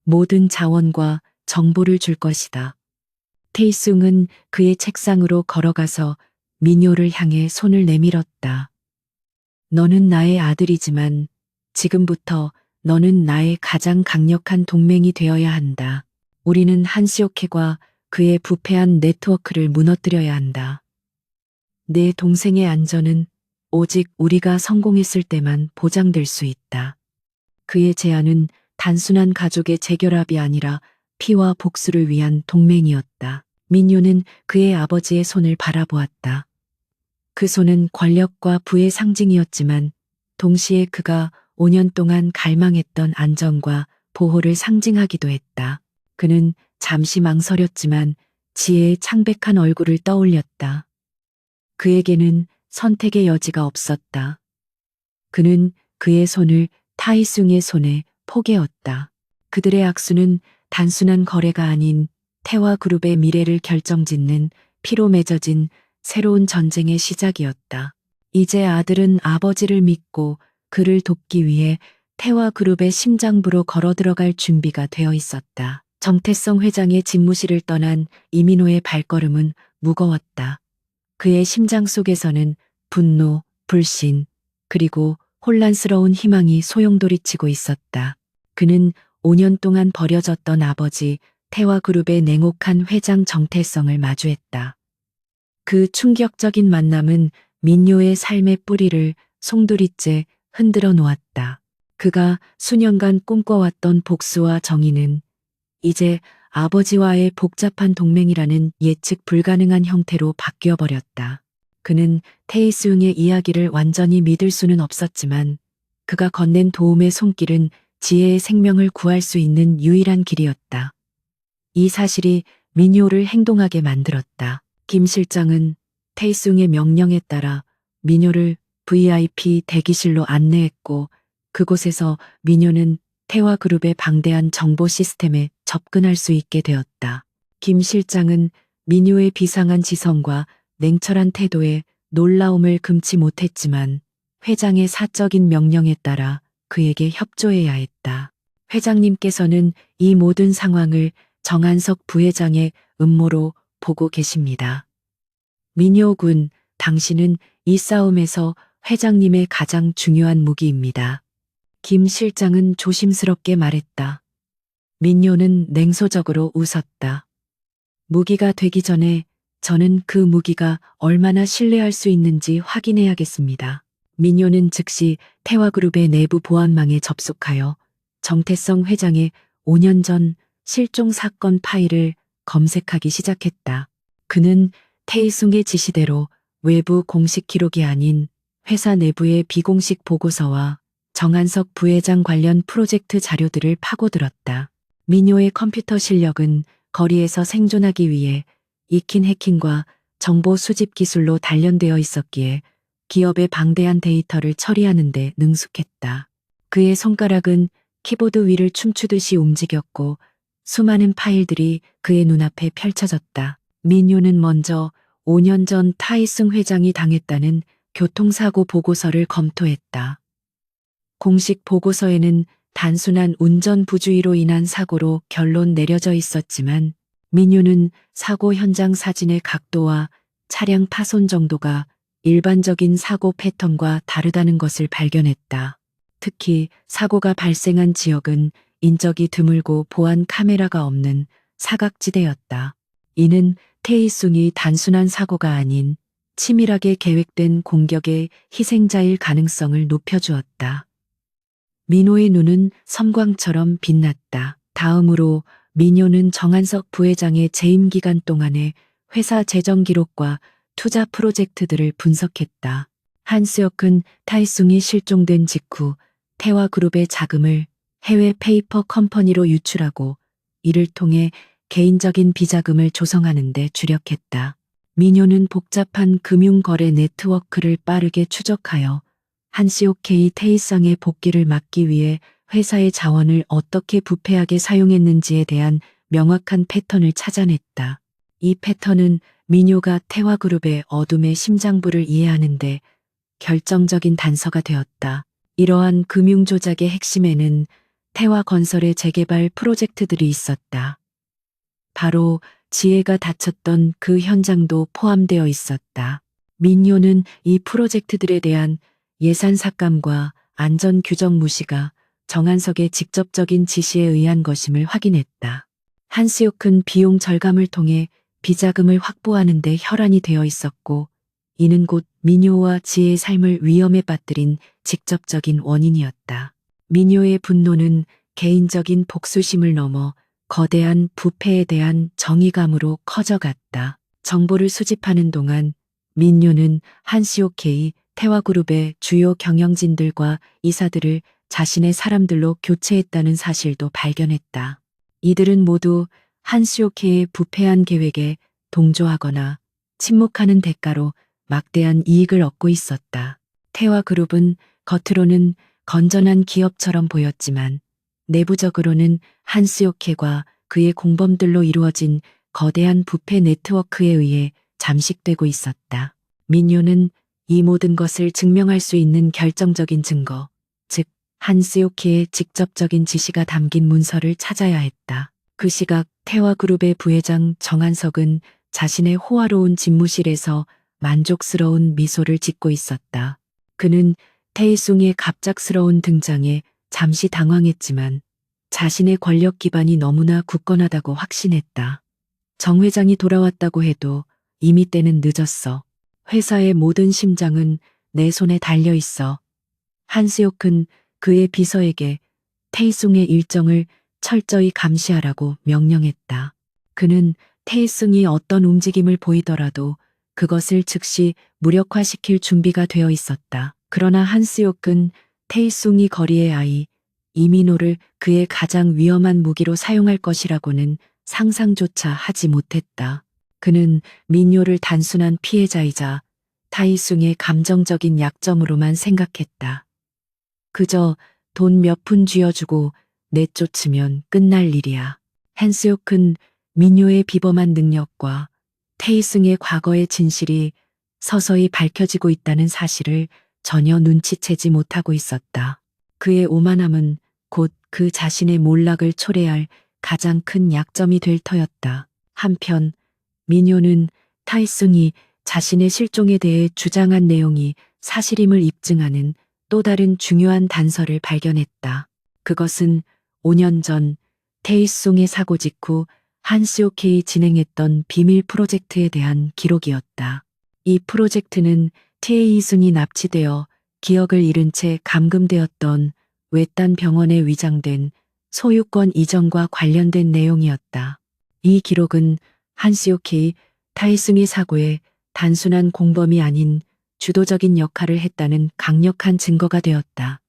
모든 자원과 정보를 줄 것이다. 테이숭은 그의 책상으로 걸어가서 민요를 향해 손을 내밀었다. 너는 나의 아들이지만 지금부터 너는 나의 가장 강력한 동맹이 되어야 한다. 우리는 한시오케과 그의 부패한 네트워크를 무너뜨려야 한다. 내 동생의 안전은 오직 우리가 성공했을 때만 보장될 수 있다. 그의 제안은 단순한 가족의 재결합이 아니라 피와 복수를 위한 동맹이었다. 민요는 그의 아버지의 손을 바라보았다. 그 손은 권력과 부의 상징이었지만 동시에 그가 5년 동안 갈망했던 안정과 보호를 상징하기도 했다. 그는 잠시 망설였지만 지혜의 창백한 얼굴을 떠올렸다. 그에게는 선택의 여지가 없었다. 그는 그의 손을 타이숭의 손에 포개었다. 그들의 악수는 단순한 거래가 아닌 태화그룹의 미래를 결정짓는 피로 맺어진 새로운 전쟁의 시작이었다. 이제 아들은 아버지를 믿고 그를 돕기 위해 태화그룹의 심장부로 걸어 들어갈 준비가 되어 있었다. 정태성 회장의 집무실을 떠난 이민호의 발걸음은 무거웠다. 그의 심장 속에서는 분노, 불신, 그리고 혼란스러운 희망이 소용돌이치고 있었다. 그는 5년 동안 버려졌던 아버지 태화그룹의 냉혹한 회장 정태성을 마주했다. 그 충격적인 만남은 민요의 삶의 뿌리를 송두리째 흔들어 놓았다. 그가 수년간 꿈꿔왔던 복수와 정의는 이제 아버지와의 복잡한 동맹이라는 예측 불가능한 형태로 바뀌어 버렸다. 그는 테이스웅의 이야기를 완전히 믿을 수는 없었지만 그가 건넨 도움의 손길은 지혜의 생명을 구할 수 있는 유일한 길이었다. 이 사실이 민요를 행동하게 만들었다. 김 실장은 테이스웅의 명령에 따라 민요를 VIP 대기실로 안내했고 그곳에서 민요는 태화그룹의 방대한 정보 시스템에 접근할 수 있게 되었다. 김 실장은 민요의 비상한 지성과 냉철한 태도에 놀라움을 금치 못했지만 회장의 사적인 명령에 따라 그에게 협조해야 했다. 회장님께서는 이 모든 상황을 정한석 부회장의 음모로 보고 계십니다. 민요 군, 당신은 이 싸움에서 회장님의 가장 중요한 무기입니다. 김 실장은 조심스럽게 말했다. 민요는 냉소적으로 웃었다. 무기가 되기 전에 저는 그 무기가 얼마나 신뢰할 수 있는지 확인해야겠습니다. 민요는 즉시 태화그룹의 내부 보안망에 접속하여 정태성 회장의 5년 전 실종 사건 파일을 검색하기 시작했다. 그는 태이숭의 지시대로 외부 공식 기록이 아닌 회사 내부의 비공식 보고서와 정한석 부회장 관련 프로젝트 자료들을 파고들었다. 민요의 컴퓨터 실력은 거리에서 생존하기 위해 익힌 해킹과 정보 수집 기술로 단련되어 있었기에 기업의 방대한 데이터를 처리하는 데 능숙했다. 그의 손가락은 키보드 위를 춤추듯이 움직였고 수많은 파일들이 그의 눈앞에 펼쳐졌다. 민요는 먼저 5년 전 타이승 회장이 당했다는 교통사고 보고서를 검토했다. 공식 보고서에는 단순한 운전 부주의로 인한 사고로 결론 내려져 있었지만 민요는 사고 현장 사진의 각도와 차량 파손 정도가 일반적인 사고 패턴과 다르다는 것을 발견했다. 특히 사고가 발생한 지역은 인적이 드물고 보안 카메라가 없는 사각지대였다. 이는 테이숭이 단순한 사고가 아닌 치밀하게 계획된 공격의 희생자일 가능성을 높여주었다. 민호의 눈은 섬광처럼 빛났다. 다음으로 민요는 정한석 부회장의 재임 기간 동안의 회사 재정 기록과 투자 프로젝트들을 분석했다. 한스역은 타이숭이 실종된 직후 태화그룹의 자금을 해외 페이퍼 컴퍼니로 유출하고 이를 통해 개인적인 비자금을 조성하는 데 주력했다. 민요는 복잡한 금융거래 네트워크를 빠르게 추적하여 한시오케이 테이쌍의 복귀를 막기 위해 회사의 자원을 어떻게 부패하게 사용했는지에 대한 명확한 패턴을 찾아냈다. 이 패턴은 민요가 태화그룹의 어둠의 심장부를 이해하는데 결정적인 단서가 되었다. 이러한 금융조작의 핵심에는 태화건설의 재개발 프로젝트들이 있었다. 바로 지혜가 다쳤던 그 현장도 포함되어 있었다. 민요는 이 프로젝트들에 대한 예산 삭감과 안전 규정 무시가 정한석의 직접적인 지시에 의한 것임을 확인했다. 한스요크는 비용 절감을 통해 비자금을 확보하는 데 혈안이 되어 있었고 이는 곧 민요와 지혜의 삶을 위험에 빠뜨린 직접적인 원인이었다. 민요의 분노는 개인적인 복수심을 넘어 거대한 부패에 대한 정의감으로 커져갔다. 정보를 수집하는 동안 민요는 한시오케이 태화그룹의 주요 경영진들과 이사들을 자신의 사람들로 교체했다는 사실도 발견했다. 이들은 모두 한시오케이의 부패한 계획에 동조하거나 침묵하는 대가로 막대한 이익을 얻고 있었다. 태화그룹은 겉으로는 건전한 기업처럼 보였지만 내부적으로는 한스요케과 그의 공범들로 이루어진 거대한 부패 네트워크에 의해 잠식되고 있었다. 민요는 이 모든 것을 증명할 수 있는 결정적인 증거, 즉 한스요케의 직접적인 지시가 담긴 문서를 찾아야 했다. 그 시각 태화그룹의 부회장 정한석은 자신의 호화로운 집무실에서 만족스러운 미소를 짓고 있었다. 그는 태이숭의 갑작스러운 등장에 잠시 당황했지만 자신의 권력 기반이 너무나 굳건하다고 확신했다. 정 회장이 돌아왔다고 해도 이미 때는 늦었어. 회사의 모든 심장은 내 손에 달려 있어. 한스욕은 그의 비서에게 태이숭의 일정을 철저히 감시하라고 명령했다. 그는 태이숭이 어떤 움직임을 보이더라도 그것을 즉시 무력화시킬 준비가 되어 있었다. 그러나 한스욕은 태이숭이 거리의 아이 이민호를 그의 가장 위험한 무기로 사용할 것이라고는 상상조차 하지 못했다. 그는 민요를 단순한 피해자이자 타이숭의 감정적인 약점으로만 생각했다. 그저 돈 몇 푼 쥐어주고 내쫓으면 끝날 일이야. 한스욕은 민요의 비범한 능력과 테이승의 과거의 진실이 서서히 밝혀지고 있다는 사실을 전혀 눈치채지 못하고 있었다. 그의 오만함은 곧 그 자신의 몰락을 초래할 가장 큰 약점이 될 터였다. 한편 민요는 타이승이 자신의 실종에 대해 주장한 내용이 사실임을 입증하는 또 다른 중요한 단서를 발견했다. 그것은 5년 전 테이숭의 사고 직후 한스요케이 진행했던 비밀 프로젝트에 대한 기록이었다. 이 프로젝트는 태이숭이 납치되어 기억을 잃은 채 감금되었던 외딴 병원에 위장된 소유권 이전과 관련된 내용이었다. 이 기록은 한스요케이 타이숭의 사고에 단순한 공범이 아닌 주도적인 역할을 했다는 강력한 증거가 되었다.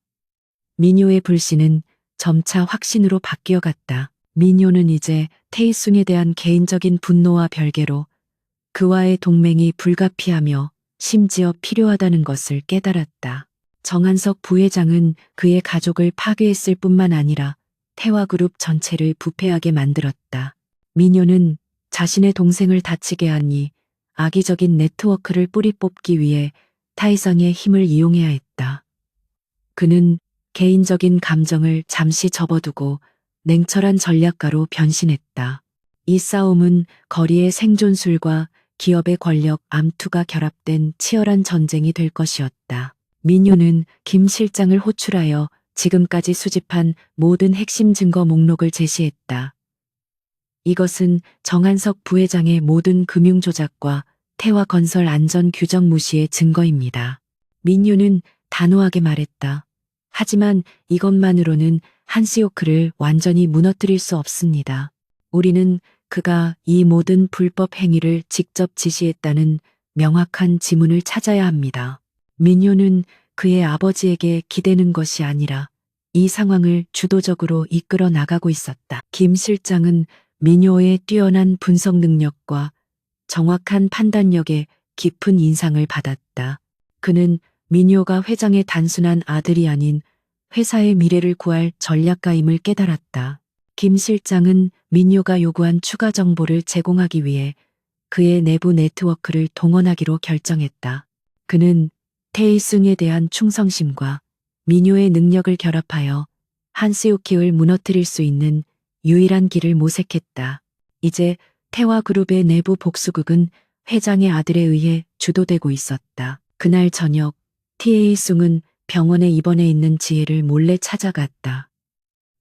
민요의 불신은 점차 확신으로 바뀌어갔다. 민요는 이제 태이숭에 대한 개인적인 분노와 별개로 그와의 동맹이 불가피하며 심지어 필요하다는 것을 깨달았다. 정한석 부회장은 그의 가족을 파괴했을 뿐만 아니라 태화그룹 전체를 부패하게 만들었다. 민요는 자신의 동생을 다치게 하니 악의적인 네트워크를 뿌리 뽑기 위해 타이성의 힘을 이용해야 했다. 그는 개인적인 감정을 잠시 접어두고 냉철한 전략가로 변신했다. 이 싸움은 거리의 생존술과 기업의 권력 암투가 결합된 치열한 전쟁이 될 것이었다. 민요는 김 실장을 호출하여 지금까지 수집한 모든 핵심 증거 목록을 제시했다. 이것은 정한석 부회장의 모든 금융 조작과 태화건설 안전 규정 무시의 증거입니다. 민요는 단호하게 말했다. 하지만 이것만으로는 한스요크를 완전히 무너뜨릴 수 없습니다. 우리는 그가 이 모든 불법 행위를 직접 지시했다는 명확한 지문을 찾아야 합니다. 민요는 그의 아버지에게 기대는 것이 아니라 이 상황을 주도적으로 이끌어 나가고 있었다. 김 실장은 민요의 뛰어난 분석 능력과 정확한 판단력에 깊은 인상을 받았다. 그는 민요가 회장의 단순한 아들이 아닌 회사의 미래를 구할 전략가임을 깨달았다. 김 실장은 민요가 요구한 추가 정보를 제공하기 위해 그의 내부 네트워크를 동원하기로 결정했다. 그는 태이숭에 대한 충성심과 민요의 능력을 결합하여 한스요키를 무너뜨릴 수 있는 유일한 길을 모색했다. 이제 태화그룹의 내부 복수극은 회장의 아들에 의해 주도되고 있었다. 그날 저녁 태이숭은 병원에 입원해 있는 지혜를 몰래 찾아갔다.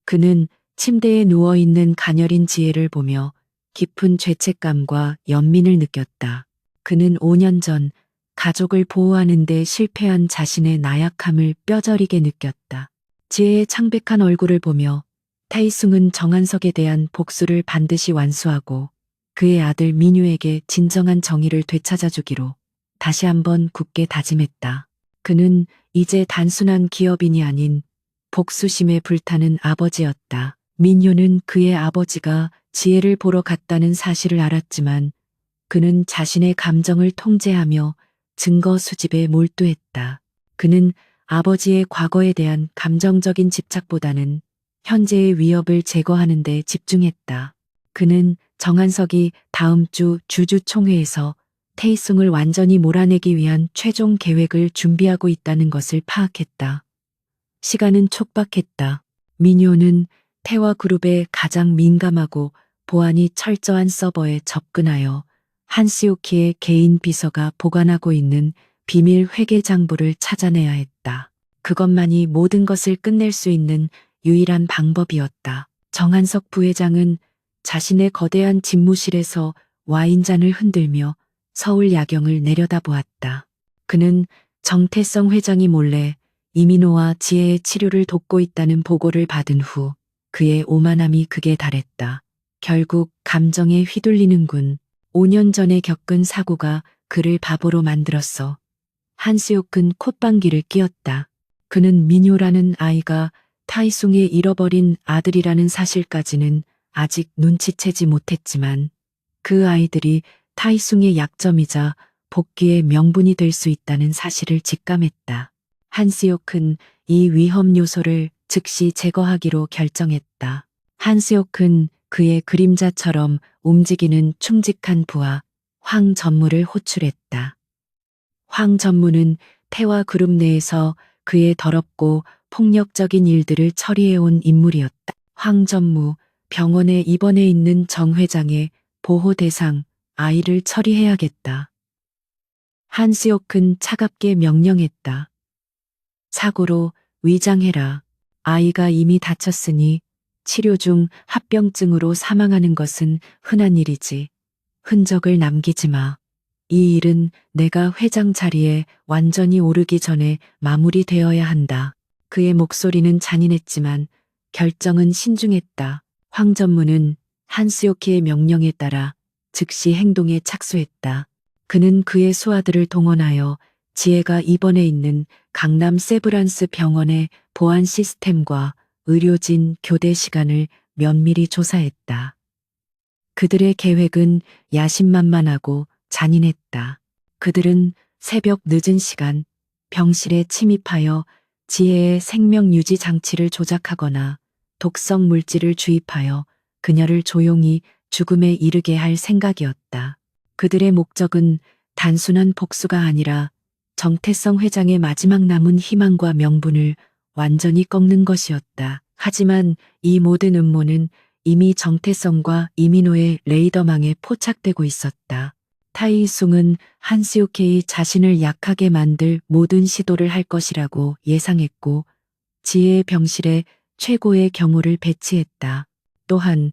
그는 침대에 누워있는 가녀린 지혜를 보며 깊은 죄책감과 연민을 느꼈다. 그는 5년 전 가족을 보호하는 데 실패한 자신의 나약함을 뼈저리게 느꼈다. 지혜의 창백한 얼굴을 보며 타이숭은 정한석에 대한 복수를 반드시 완수하고 그의 아들 민유에게 진정한 정의를 되찾아주기로 다시 한번 굳게 다짐했다. 그는 이제 단순한 기업인이 아닌 복수심에 불타는 아버지였다. 민유는 그의 아버지가 지혜를 보러 갔다는 사실을 알았지만 그는 자신의 감정을 통제하며 증거 수집에 몰두했다. 그는 아버지의 과거에 대한 감정적인 집착보다는 현재의 위협을 제거하는 데 집중했다. 그는 정한석이 다음 주 주주총회에서 태이숭을 완전히 몰아내기 위한 최종 계획을 준비하고 있다는 것을 파악했다. 시간은 촉박했다. 민효는 태화그룹의 가장 민감하고 보안이 철저한 서버에 접근하여 한시오키의 개인 비서가 보관하고 있는 비밀 회계 장부를 찾아내야 했다. 그것만이 모든 것을 끝낼 수 있는 유일한 방법이었다. 정한석 부회장은 자신의 거대한 집무실에서 와인잔을 흔들며 서울 야경을 내려다보았다. 그는 정태성 회장이 몰래 이민호와 지혜의 치료를 돕고 있다는 보고를 받은 후 그의 오만함이 극에 달했다. 결국 감정에 휘둘리는군. 5년 전에 겪은 사고가 그를 바보로 만들었어. 한수욕은 콧방귀를 뀌었다. 그는 민효라는 아이가 타이숭의 잃어버린 아들이라는 사실까지는 아직 눈치채지 못했지만 그 아이들이 타이숭의 약점이자 복귀의 명분이 될 수 있다는 사실을 직감했다. 한스욕은 이 위험 요소를 즉시 제거하기로 결정했다. 한스욕은 그의 그림자처럼 움직이는 충직한 부하 황전무를 호출했다. 황전무는 태화그룹 내에서 그의 더럽고 폭력적인 일들을 처리해온 인물이었다. 황전무, 병원에 입원해 있는 정 회장의 보호 대상 아이를 처리해야겠다. 한스욕은 차갑게 명령했다. 사고로 위장해라. 아이가 이미 다쳤으니 치료 중 합병증으로 사망하는 것은 흔한 일이지. 흔적을 남기지 마. 이 일은 내가 회장 자리에 완전히 오르기 전에 마무리되어야 한다. 그의 목소리는 잔인했지만 결정은 신중했다. 황전무는 한스요키의 명령에 따라 즉시 행동에 착수했다. 그는 그의 수하들을 동원하여 지혜가 입원해 있는 강남 세브란스 병원의 보안 시스템과 의료진 교대 시간을 면밀히 조사했다. 그들의 계획은 야심만만하고 잔인했다. 그들은 새벽 늦은 시간 병실에 침입하여 지혜의 생명 유지 장치를 조작하거나 독성 물질을 주입하여 그녀를 조용히 죽음에 이르게 할 생각이었다. 그들의 목적은 단순한 복수가 아니라 정태성 회장의 마지막 남은 희망과 명분을 완전히 꺾는 것이었다. 하지만 이 모든 음모는 이미 정태성과 이민호의 레이더망에 포착되고 있었다. 타이숭은 한시오케이 자신을 약하게 만들 모든 시도를 할 것이라고 예상했고 지혜의 병실에 최고의 경호를 배치했다. 또한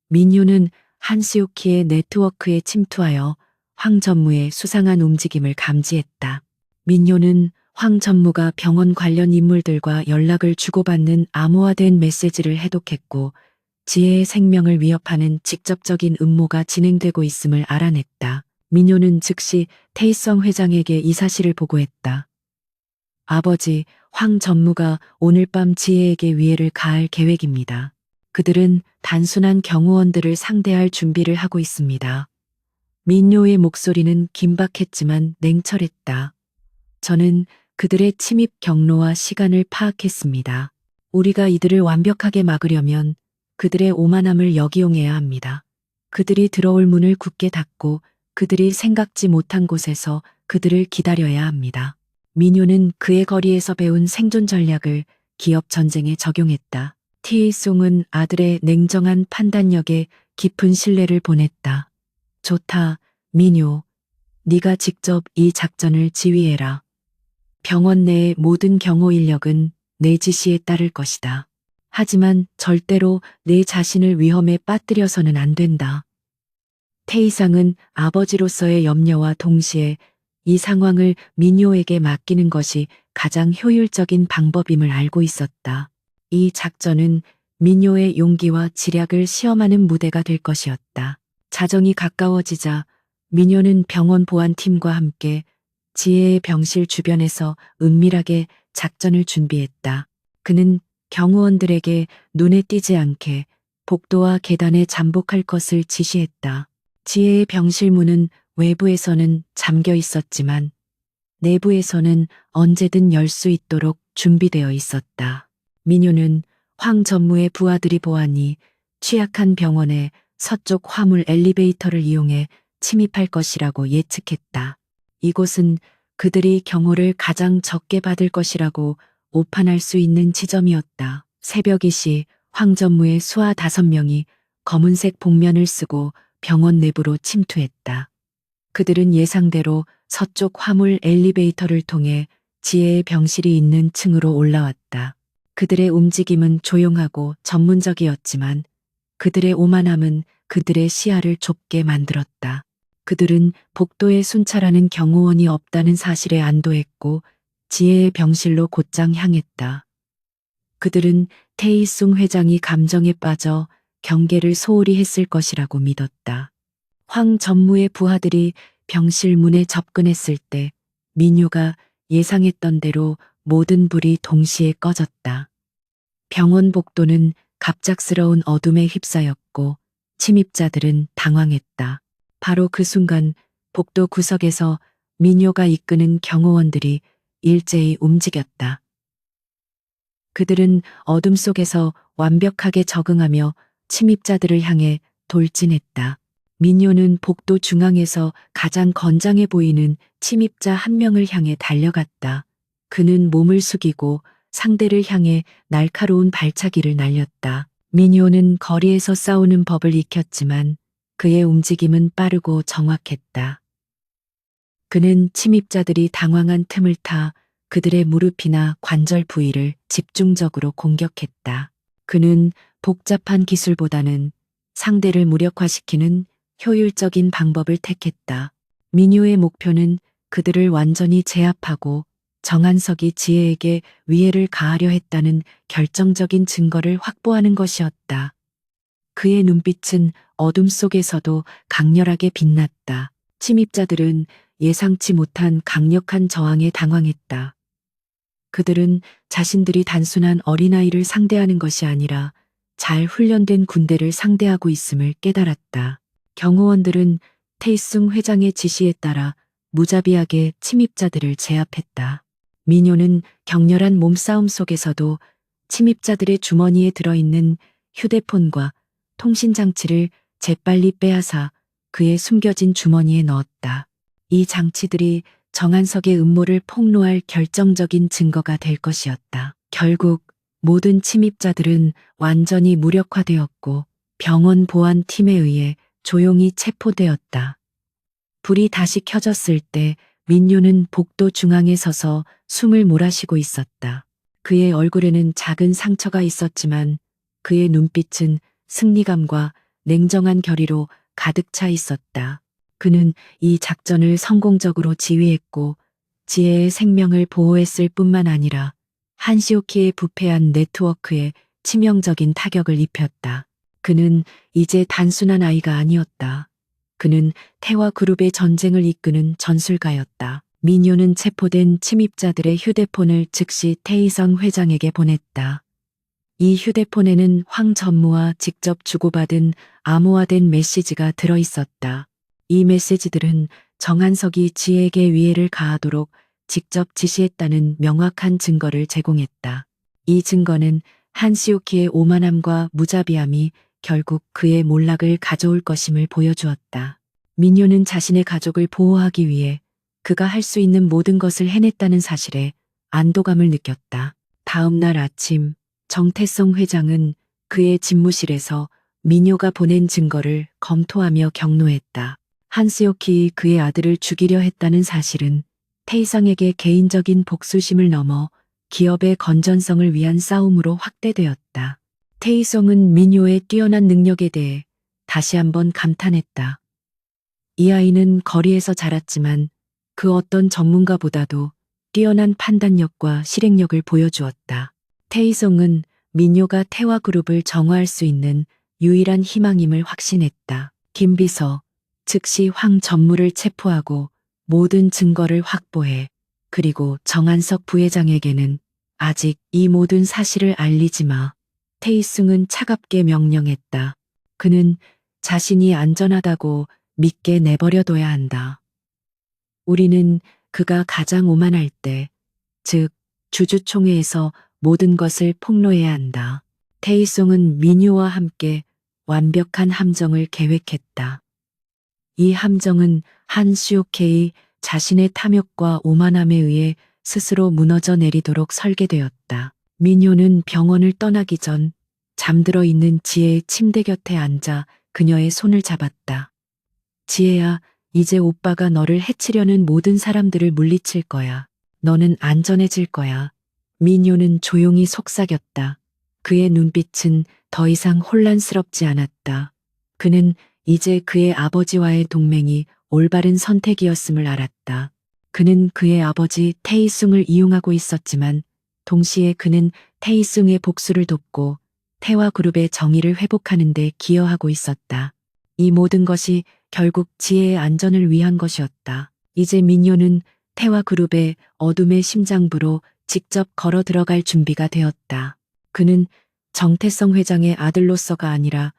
민효는 한시오키의 네트워크에 침투하여 황전무의 수상한 움직임을 감지했다. 민효는 황전무가 병원 관련 인물들과 연락을 주고받는 암호화된 메시지를 해독했고 지혜의 생명을 위협하는 직접적인 음모가 진행되고 있음을 알아냈다. 민효는 즉시 태이성 회장에게 이 사실을 보고했다. 아버지, 황전무가 오늘 밤 지혜에게 위해를 가할 계획입니다. 그들은 단순한 경호원들을 상대할 준비를 하고 있습니다. 민효의 목소리는 긴박했지만 냉철했다. 저는 그들의 침입 경로와 시간을 파악했습니다. 우리가 이들을 완벽하게 막으려면 그들의 오만함을 역이용해야 합니다. 그들이 들어올 문을 굳게 닫고 그들이 생각지 못한 곳에서 그들을 기다려야 합니다. 민효는 그의 거리에서 배운 생존 전략을 기업 전쟁에 적용했다. 티이송은 아들의 냉정한 판단력에 깊은 신뢰를 보냈다. 좋다, 민효. 네가 직접 이 작전을 지휘해라. 병원 내의 모든 경호 인력은 내 지시에 따를 것이다. 하지만 절대로 내 자신을 위험에 빠뜨려서는 안 된다. 태이상은 아버지로서의 염려와 동시에 이 상황을 민효에게 맡기는 것이 가장 효율적인 방법임을 알고 있었다. 이 작전은 민효의 용기와 지략을 시험하는 무대가 될 것이었다. 자정이 가까워지자 민효는 병원 보안팀과 함께 지혜의 병실 주변에서 은밀하게 작전을 준비했다. 그는 경호원들에게 눈에 띄지 않게 복도와 계단에 잠복할 것을 지시했다. 지혜의 병실 문은 외부에서는 잠겨 있었지만 내부에서는 언제든 열 수 있도록 준비되어 있었다. 민효는 황 전무의 부하들이 보아니 취약한 병원에 서쪽 화물 엘리베이터를 이용해 침입할 것이라고 예측했다. 이곳은 그들이 경호를 가장 적게 받을 것이라고 오판할 수 있는 지점이었다. 새벽 2시 황 전무의 수하 5명이 검은색 복면을 쓰고 병원 내부로 침투했다. 그들은 예상대로 서쪽 화물 엘리베이터를 통해 지혜의 병실이 있는 층으로 올라왔다. 그들의 움직임은 조용하고 전문적이었지만 그들의 오만함은 그들의 시야를 좁게 만들었다. 그들은 복도에 순찰하는 경호원이 없다는 사실에 안도했고 지혜의 병실로 곧장 향했다. 그들은 테이숭 회장이 감정에 빠져 경계를 소홀히 했을 것이라고 믿었다. 황 전무의 부하들이 병실 문에 접근했을 때 민효가 예상했던 대로 모든 불이 동시에 꺼졌다. 병원 복도는 갑작스러운 어둠에 휩싸였고 침입자들은 당황했다. 바로 그 순간 복도 구석에서 민효가 이끄는 경호원들이 일제히 움직였다. 그들은 어둠 속에서 완벽하게 적응하며 침입자들을 향해 돌진했다. 민효는 복도 중앙에서 가장 건장해 보이는 침입자 한 명을 향해 달려갔다. 그는 몸을 숙이고 상대를 향해 날카로운 발차기를 날렸다. 민효는 거리에서 싸우는 법을 익혔지만 그의 움직임은 빠르고 정확했다. 그는 침입자들이 당황한 틈을 타 그들의 무릎이나 관절 부위를 집중적으로 공격했다. 그는 복잡한 기술보다는 상대를 무력화시키는 효율적인 방법을 택했다. 민효의 목표는 그들을 완전히 제압하고 정한석이 지혜에게 위해를 가하려 했다는 결정적인 증거를 확보하는 것이었다. 그의 눈빛은 어둠 속에서도 강렬하게 빛났다. 침입자들은 예상치 못한 강력한 저항에 당황했다. 그들은 자신들이 단순한 어린아이를 상대하는 것이 아니라 잘 훈련된 군대를 상대하고 있음을 깨달았다. 경호원들은 테이숭 회장의 지시에 따라 무자비하게 침입자들을 제압했다. 민효는 격렬한 몸싸움 속에서도 침입자들의 주머니에 들어있는 휴대폰과 통신장치를 재빨리 빼앗아 그의 숨겨진 주머니에 넣었다. 이 장치들이 정한석의 음모를 폭로할 결정적인 증거가 될 것이었다. 결국 모든 침입자들은 완전히 무력화되었고 병원 보안팀에 의해 조용히 체포되었다. 불이 다시 켜졌을 때 민효는 복도 중앙에 서서 숨을 몰아쉬고 있었다. 그의 얼굴에는 작은 상처가 있었지만 그의 눈빛은 승리감과 냉정한 결의로 가득 차 있었다. 그는 이 작전을 성공적으로 지휘했고 지혜의 생명을 보호했을 뿐만 아니라 한시오키의 부패한 네트워크에 치명적인 타격을 입혔다. 그는 이제 단순한 아이가 아니었다. 그는 태화 그룹의 전쟁을 이끄는 전술가였다. 민효는 체포된 침입자들의 휴대폰을 즉시 테이성 회장에게 보냈다. 이 휴대폰에는 황 전무와 직접 주고받은 암호화된 메시지가 들어있었다. 이 메시지들은 정한석이 지혜에게 위해를 가하도록 직접 지시했다는 명확한 증거를 제공했다. 이 증거는 한시오키의 오만함과 무자비함이 결국 그의 몰락을 가져올 것임을 보여주었다. 민효는 자신의 가족을 보호하기 위해 그가 할 수 있는 모든 것을 해냈다는 사실에 안도감을 느꼈다. 다음 날 아침 정태성 회장은 그의 집무실에서 민효가 보낸 증거를 검토하며 격노했다. 한시오키 그의 아들을 죽이려 했다는 사실은 태이성에게 개인적인 복수심을 넘어 기업의 건전성을 위한 싸움으로 확대되었다. 태이성은 민효의 뛰어난 능력에 대해 다시 한번 감탄했다. 이 아이는 거리에서 자랐지만 그 어떤 전문가보다도 뛰어난 판단력과 실행력을 보여주었다. 태이성은 민효가 태화그룹을 정화할 수 있는 유일한 희망임을 확신했다. 김비서, 즉시 황 전무를 체포하고 모든 증거를 확보해 그리고 정한석 부회장에게는 아직 이 모든 사실을 알리지 마. 태이숭은 차갑게 명령했다. 그는 자신이 안전하다고 믿게 내버려둬야 한다. 우리는 그가 가장 오만할 때, 즉 주주총회에서 모든 것을 폭로해야 한다. 태이송은 민유와 함께 완벽한 함정을 계획했다. 이 함정은 한 시오케이 자신의 탐욕과 오만함에 의해 스스로 무너져 내리도록 설계되었다. 민효는 병원을 떠나기 전 잠들어 있는 지혜의 침대 곁에 앉아 그녀의 손을 잡았다. 지혜야, 이제 오빠가 너를 해치려는 모든 사람들을 물리칠 거야. 너는 안전해질 거야. 민효는 조용히 속삭였다. 그의 눈빛은 더 이상 혼란스럽지 않았다. 그는 이제 그의 아버지와의 동맹이 올바른 선택이었음을 알았다. 그는 그의 아버지 테이숭을 이용하고 있었지만 동시에 그는 테이숭의 복수를 돕고 태화그룹의 정의를 회복하는 데 기여하고 있었다. 이 모든 것이 결국 지혜의 안전을 위한 것이었다. 이제 민요는 태화그룹의 어둠의 심장부로 직접 걸어 들어갈 준비가 되었다. 그는 정태성 회장의 아들로서가 아니라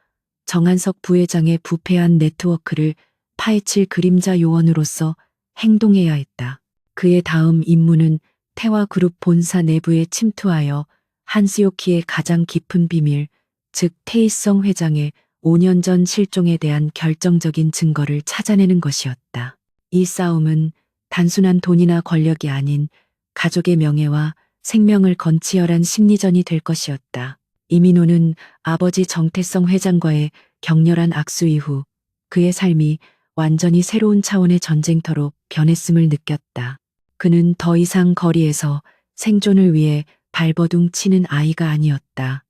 정한석 부회장의 부패한 네트워크를 파헤칠 그림자 요원으로서 행동해야 했다. 그의 다음 임무는 태화그룹 본사 내부에 침투하여 한스요키의 가장 깊은 비밀, 즉 테이성 회장의 5년 전 실종에 대한 결정적인 증거를 찾아내는 것이었다. 이 싸움은 단순한 돈이나 권력이 아닌 가족의 명예와 생명을 건 치열한 심리전이 될 것이었다. 이민호는 아버지 정태성 회장과의 격렬한 악수 이후 그의 삶이 완전히 새로운 차원의 전쟁터로 변했음을 느꼈다. 그는 더 이상 거리에서 생존을 위해 발버둥 치는 아이가 아니었다.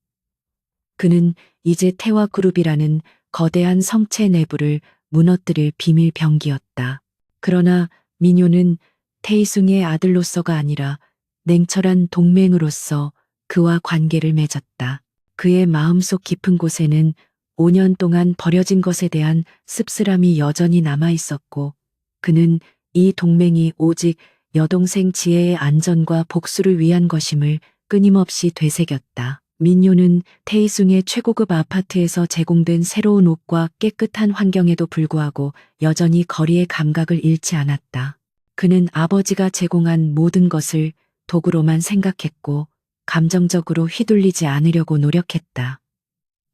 그는 이제 태화그룹이라는 거대한 성체 내부를 무너뜨릴 비밀 병기였다. 그러나 민효는 태이숭의 아들로서가 아니라 냉철한 동맹으로서 그와 관계를 맺었다. 그의 마음속 깊은 곳에는 5년 동안 버려진 것에 대한 씁쓸함이 여전히 남아 있었고, 그는 이 동맹이 오직 여동생 지혜의 안전과 복수를 위한 것임을 끊임없이 되새겼다. 민요는 테이숭의 최고급 아파트에서 제공된 새로운 옷과 깨끗한 환경에도 불구하고 여전히 거리의 감각을 잃지 않았다. 그는 아버지가 제공한 모든 것을 도구로만 생각했고 감정적으로 휘둘리지 않으려고 노력했다.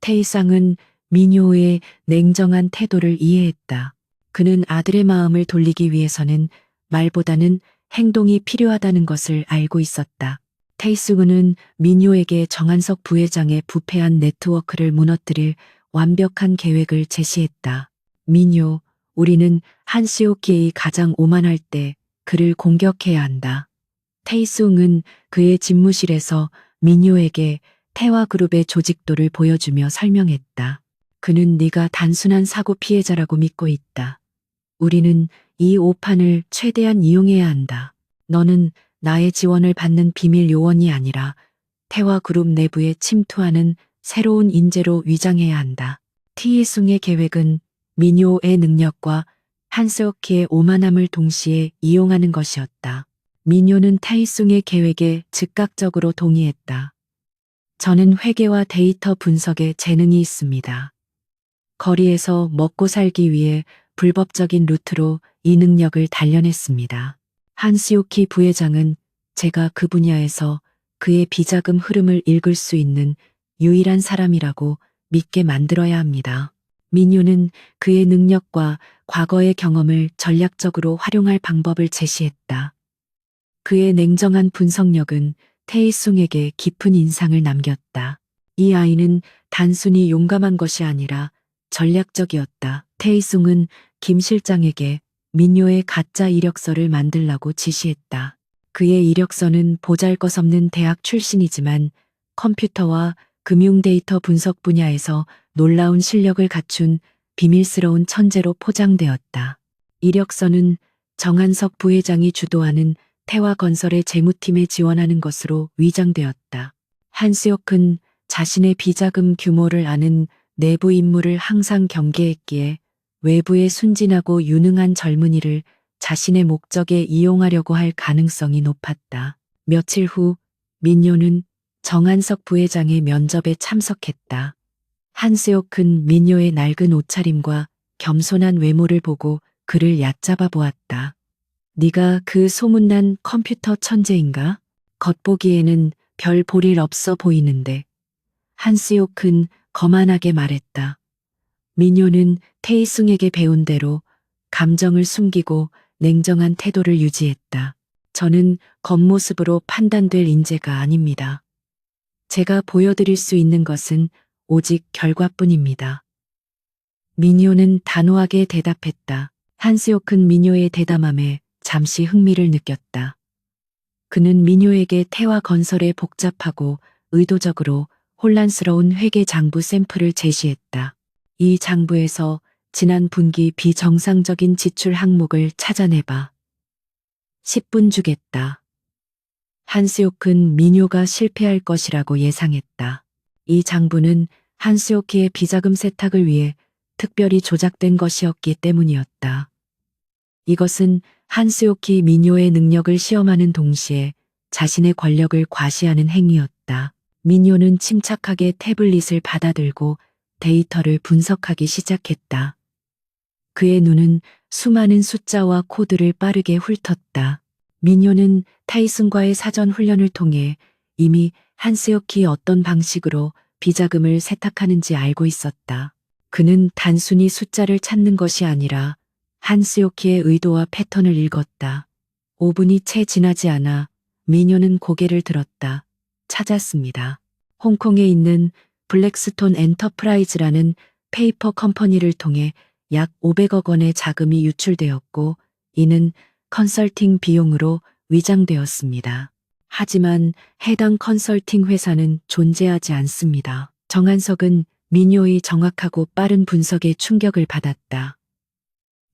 태이상은 민요의 냉정한 태도를 이해했다. 그는 아들의 마음을 돌리기 위해서는 말보다는 행동이 필요하다는 것을 알고 있었다. 테이승은 민요에게 정한석 부회장의 부패한 네트워크를 무너뜨릴 완벽한 계획을 제시했다. 민요, 우리는 한시오키의 가장 오만할 때 그를 공격해야 한다. 테이숭은 그의 집무실에서 민요에게 태화그룹의 조직도를 보여주며 설명했다. 그는 네가 단순한 사고 피해자라고 믿고 있다. 우리는 이 오판을 최대한 이용해야 한다. 너는 나의 지원을 받는 비밀 요원이 아니라 태화그룹 내부에 침투하는 새로운 인재로 위장해야 한다. 티이숭의 계획은 민요의 능력과 한세오키의 오만함을 동시에 이용하는 것이었다. 민요는 타이숭의 계획에 즉각적으로 동의했다. 저는 회계와 데이터 분석에 재능이 있습니다. 거리에서 먹고 살기 위해 불법적인 루트로 이 능력을 단련했습니다. 한시오키 부회장은 제가 그 분야에서 그의 비자금 흐름을 읽을 수 있는 유일한 사람이라고 믿게 만들어야 합니다. 민요는 그의 능력과 과거의 경험을 전략적으로 활용할 방법을 제시했다. 그의 냉정한 분석력은 테이숭에게 깊은 인상을 남겼다. 이 아이는 단순히 용감한 것이 아니라 전략적이었다. 테이숭은 김 실장에게 민요의 가짜 이력서를 만들라고 지시했다. 그의 이력서는 보잘것없는 대학 출신이지만 컴퓨터와 금융 데이터 분석 분야에서 놀라운 실력을 갖춘 비밀스러운 천재로 포장되었다. 이력서는 정한석 부회장이 주도하는 태화건설의 재무팀에 지원하는 것으로 위장되었다. 한스욕은 자신의 비자금 규모를 아는 내부 인물을 항상 경계했기에 외부의 순진하고 유능한 젊은이를 자신의 목적에 이용하려고 할 가능성이 높았다. 며칠 후 민요는 정한석 부회장의 면접에 참석했다. 한스욕은 민요의 낡은 옷차림과 겸손한 외모를 보고 그를 얕잡아 보았다. 네가 그 소문난 컴퓨터 천재인가? 겉보기에는 별 볼일 없어 보이는데. 한스요크는 거만하게 말했다. 민요는 테이숭에게 배운 대로 감정을 숨기고 냉정한 태도를 유지했다. 저는 겉모습으로 판단될 인재가 아닙니다. 제가 보여드릴 수 있는 것은 오직 결과뿐입니다. 민요는 단호하게 대답했다. 한스요크는 민요의 대담함에 잠시 흥미를 느꼈다. 그는 민요에게 태화 건설의 복잡하고 의도적으로 혼란스러운 회계 장부 샘플을 제시했다. 이 장부에서 지난 분기 비정상적인 지출 항목을 찾아내봐. 10분 주겠다. 한스요크는 민요가 실패할 것이라고 예상했다. 이 장부는 한스요크의 비자금 세탁을 위해 특별히 조작된 것이었기 때문이었다. 이것은 한스요키 민요의 능력을 시험하는 동시에 자신의 권력을 과시하는 행위였다. 민요는 침착하게 태블릿을 받아들고 데이터를 분석하기 시작했다. 그의 눈은 수많은 숫자와 코드를 빠르게 훑었다. 민요는 타이슨과의 사전 훈련을 통해 이미 한스요키 어떤 방식으로 비자금을 세탁하는지 알고 있었다. 그는 단순히 숫자를 찾는 것이 아니라 한스요키의 의도와 패턴을 읽었다. 5분이 채 지나지 않아 민요는 고개를 들었다. 찾았습니다. 홍콩에 있는 블랙스톤 엔터프라이즈라는 페이퍼 컴퍼니를 통해 약 500억 원의 자금이 유출되었고 이는 컨설팅 비용으로 위장되었습니다. 하지만 해당 컨설팅 회사는 존재하지 않습니다. 정한석은 민요의 정확하고 빠른 분석에 충격을 받았다.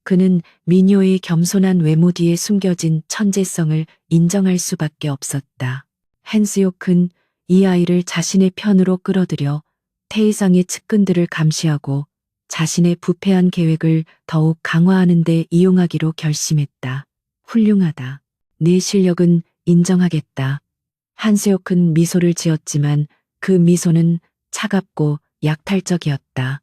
그는 민요의 겸손한 외모 뒤에 숨겨진 천재성을 인정할 수밖에 없었다. 한스요크는 이 아이를 자신의 편으로 끌어들여 태이상의 측근들을 감시하고 자신의 부패한 계획을 더욱 강화하는 데 이용하기로 결심했다. 훌륭하다. 네 실력은 인정하겠다. 한스요크는 미소를 지었지만 그 미소는 차갑고 약탈적이었다.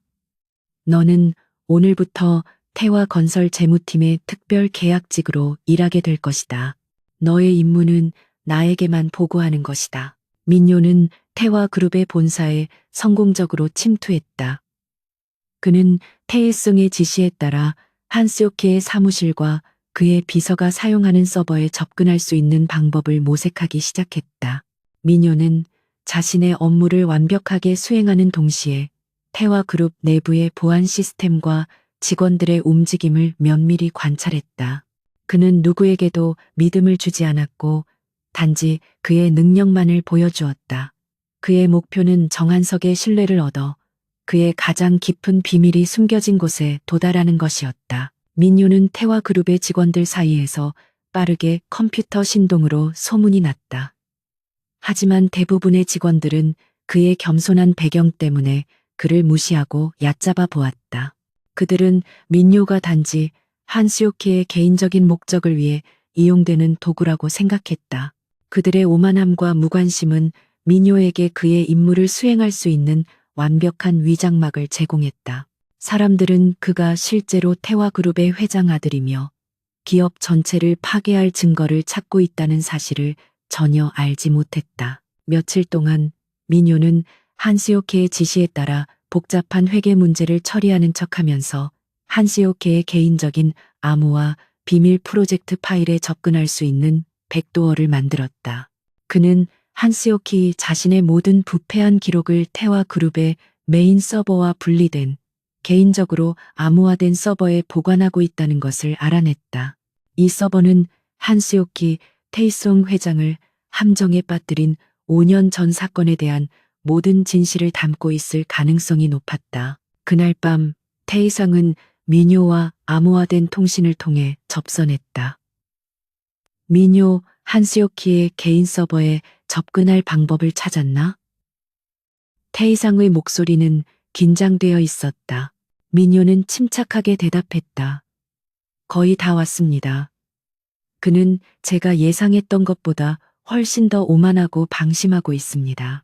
너는 오늘부터 태화 건설 재무팀의 특별 계약직으로 일하게 될 것이다. 너의 임무는 나에게만 보고하는 것이다. 민요는 태화 그룹의 본사에 성공적으로 침투했다. 그는 태일승의 지시에 따라 한스요키의 사무실과 그의 비서가 사용하는 서버에 접근할 수 있는 방법을 모색하기 시작했다. 민요는 자신의 업무를 완벽하게 수행하는 동시에 태화 그룹 내부의 보안 시스템과 직원들의 움직임을 면밀히 관찰했다. 그는 누구에게도 믿음을 주지 않았고 단지 그의 능력만을 보여주었다. 그의 목표는 정한석의 신뢰를 얻어 그의 가장 깊은 비밀이 숨겨진 곳에 도달하는 것이었다. 민요는 태화그룹의 직원들 사이에서 빠르게 컴퓨터 신동으로 소문이 났다. 하지만 대부분의 직원들은 그의 겸손한 배경 때문에 그를 무시하고 얕잡아 보았다. 그들은 민요가 단지 한스요키의 개인적인 목적을 위해 이용되는 도구라고 생각했다. 그들의 오만함과 무관심은 민요에게 그의 임무를 수행할 수 있는 완벽한 위장막을 제공했다. 사람들은 그가 실제로 태화그룹의 회장 아들이며 기업 전체를 파괴할 증거를 찾고 있다는 사실을 전혀 알지 못했다. 며칠 동안 민요는 한스요케의 지시에 따라 복잡한 회계 문제를 처리하는 척하면서 한스요케의 개인적인 암호와 비밀 프로젝트 파일에 접근할 수 있는 백도어를 만들었다. 그는 한스요키 자신의 모든 부패한 기록을 태화그룹의 메인 서버와 분리된 개인적으로 암호화된 서버에 보관하고 있다는 것을 알아냈다. 이 서버는 한스요키 테이송 회장을 함정에 빠뜨린 5년 전 사건에 대한 모든 진실을 담고 있을 가능성이 높았다. 그날 밤 테이상은 민요와 암호화된 통신을 통해 접선했다. 민요, 한스요키의 개인 서버에 접근할 방법을 찾았나? 테이상의 목소리는 긴장되어 있었다. 민요는 침착하게 대답했다. 거의 다 왔습니다. 그는 제가 예상했던 것보다 훨씬 더 오만하고 방심하고 있습니다.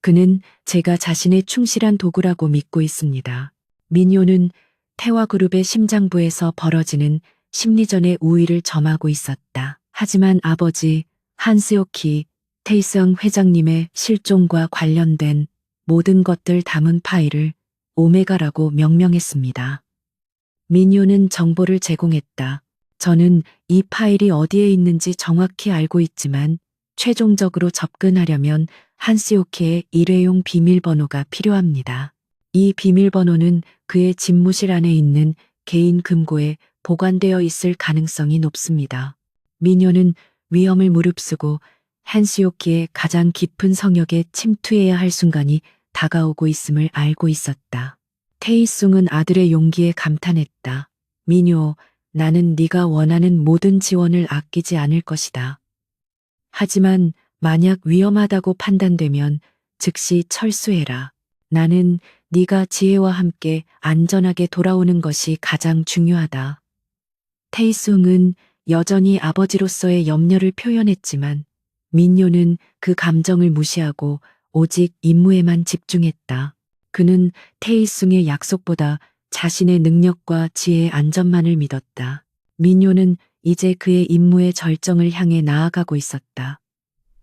그는 제가 자신의 충실한 도구라고 믿고 있습니다. 민요는 태화그룹의 심장부에서 벌어지는 심리전의 우위를 점하고 있었다. 하지만 아버지 한스요키 테이스영 회장님의 실종과 관련된 모든 것들 담은 파일을 오메가라고 명명했습니다. 민요는 정보를 제공했다. 저는 이 파일이 어디에 있는지 정확히 알고 있지만 최종적으로 접근하려면 한스요키의 일회용 비밀번호가 필요합니다. 이 비밀번호는 그의 집무실 안에 있는 개인 금고에 보관되어 있을 가능성이 높습니다. 민요는 위험을 무릅쓰고 한스요키의 가장 깊은 성역에 침투해야 할 순간이 다가오고 있음을 알고 있었다. 테이숭은 아들의 용기에 감탄했다. 민요, 나는 네가 원하는 모든 지원을 아끼지 않을 것이다. 하지만 만약 위험하다고 판단되면 즉시 철수해라. 나는 네가 지혜와 함께 안전하게 돌아오는 것이 가장 중요하다. 테이숭은 여전히 아버지로서의 염려를 표현했지만 민요는 그 감정을 무시하고 오직 임무에만 집중했다. 그는 테이숭의 약속보다 자신의 능력과 지혜의 안전만을 믿었다. 민요는 이제 그의 임무의 절정을 향해 나아가고 있었다.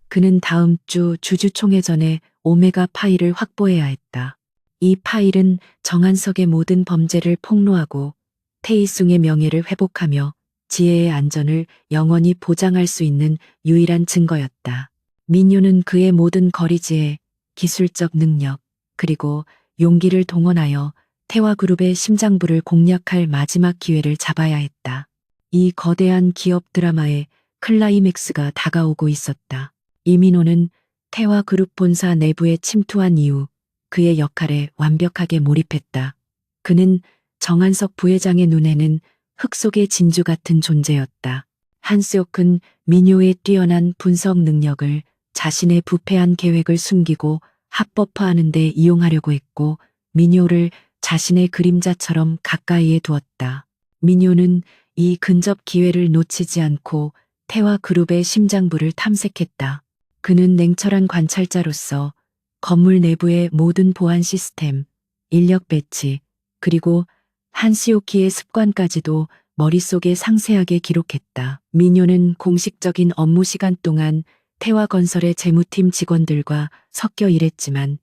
그는 다음 주 주주총회 전에 오메가 파일을 확보해야 했다. 이 파일은 정한석의 모든 범죄를 폭로하고 테이숭의 명예를 회복하며 지혜의 안전을 영원히 보장할 수 있는 유일한 증거였다. 민요는 그의 모든 거리지혜, 기술적 능력, 그리고 용기를 동원하여 태화그룹의 심장부를 공략할 마지막 기회를 잡아야 했다. 이 거대한 기업 드라마의 클라이맥스가 다가오고 있었다. 이민호는 태화그룹 본사 내부에 침투한 이후 그의 역할에 완벽하게 몰입했다. 그는 정한석 부회장의 눈에는 흙 속의 진주 같은 존재였다. 한스요크는 민요의 뛰어난 분석 능력을 자신의 부패한 계획을 숨기고 합법화하는 데 이용하려고 했고 민요를 자신의 그림자처럼 가까이에 두었다. 민요는 이 근접 기회를 놓치지 않고 태화그룹의 심장부를 탐색했다. 그는 냉철한 관찰자로서 건물 내부의 모든 보안 시스템, 인력 배치, 그리고 한시오키의 습관까지도 머릿속에 상세하게 기록했다. 민요는 공식적인 업무 시간 동안 태화건설의 재무팀 직원들과 섞여 일했지만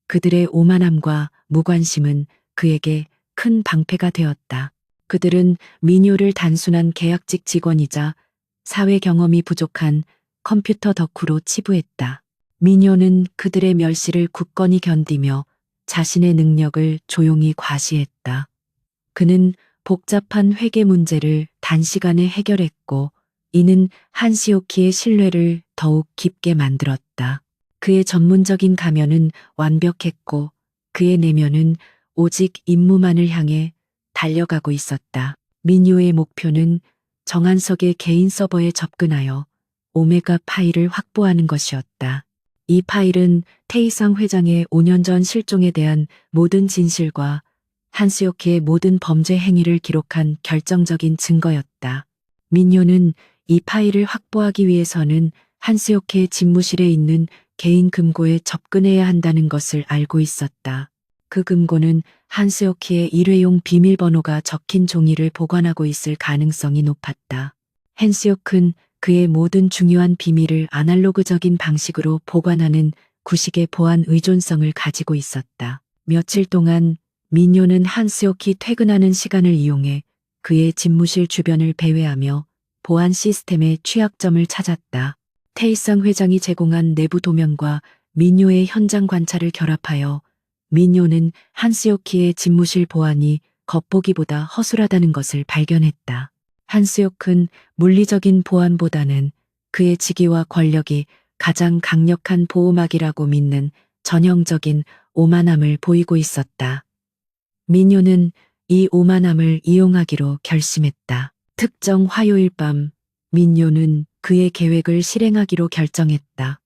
그들의 오만함과 무관심은 그에게 큰 방패가 되었다. 그들은 민요를 단순한 계약직 직원이자 사회 경험이 부족한 컴퓨터 덕후로 치부했다. 민요는 그들의 멸시를 굳건히 견디며 자신의 능력을 조용히 과시했다. 그는 복잡한 회계 문제를 단시간에 해결했고 이는 한시오키의 신뢰를 더욱 깊게 만들었다. 그의 전문적인 가면은 완벽했고 그의 내면은 오직 임무만을 향해 달려가고 있었다. 민요의 목표는 정한석의 개인 서버에 접근하여 오메가 파일을 확보하는 것이었다. 이 파일은 테이상 회장의 5년 전 실종에 대한 모든 진실과 한스요키의 모든 범죄 행위를 기록한 결정적인 증거였다. 민요는 이 파일을 확보하기 위해서는 한스요키의 집무실에 있는 개인 금고에 접근해야 한다는 것을 알고 있었다. 그 금고는 한스요키의 일회용 비밀번호가 적힌 종이를 보관하고 있을 가능성이 높았다. 한스요크는 그의 모든 중요한 비밀을 아날로그적인 방식으로 보관하는 구식의 보안 의존성을 가지고 있었다. 며칠 동안 민요는 한스요키 퇴근하는 시간을 이용해 그의 집무실 주변을 배회하며 보안 시스템의 취약점을 찾았다. 테이상 회장이 제공한 내부 도면과 민요의 현장 관찰을 결합하여 민요는 한스요키의 집무실 보안이 겉보기보다 허술하다는 것을 발견했다. 한스요크는 물리적인 보안보다는 그의 직위와 권력이 가장 강력한 보호막이라고 믿는 전형적인 오만함을 보이고 있었다. 민요는 이 오만함을 이용하기로 결심했다. 특정 화요일 밤 민요는 그의 계획을 실행하기로 결정했다.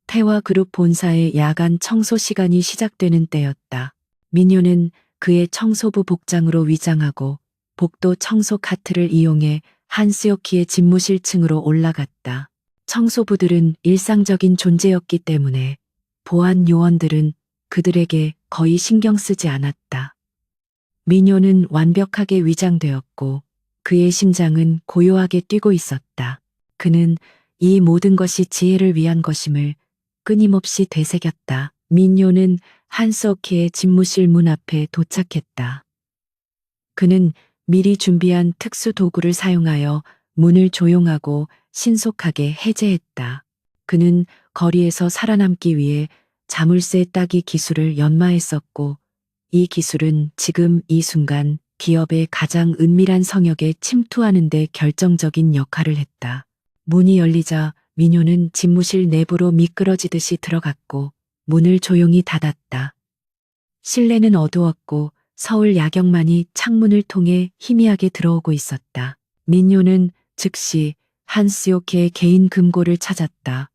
태화그룹 본사의 야간 청소 시간이 시작되는 때였다. 민요는 그의 청소부 복장으로 위장하고 복도 청소 카트를 이용해 한스요키의 집무실 층으로 올라갔다. 청소부들은 일상적인 존재였기 때문에 보안 요원들은 그들에게 거의 신경 쓰지 않았다. 민요는 완벽하게 위장되었고 그의 심장은 고요하게 뛰고 있었다. 그는 이 모든 것이 지혜를 위한 것임을 끊임없이 되새겼다. 민요는 한스오키의 집무실 문 앞에 도착했다. 그는 미리 준비한 특수 도구를 사용하여 문을 조용하고 신속하게 해제했다. 그는 거리에서 살아남기 위해 자물쇠 따기 기술을 연마했었고, 이 기술은 지금 이 순간 기업의 가장 은밀한 성역에 침투하는 데 결정적인 역할을 했다. 문이 열리자 민효는 집무실 내부로 미끄러지듯이 들어갔고 문을 조용히 닫았다. 실내는 어두웠고 서울 야경만이 창문을 통해 희미하게 들어오고 있었다. 민효는 즉시 한스요케의 개인 금고를 찾았다.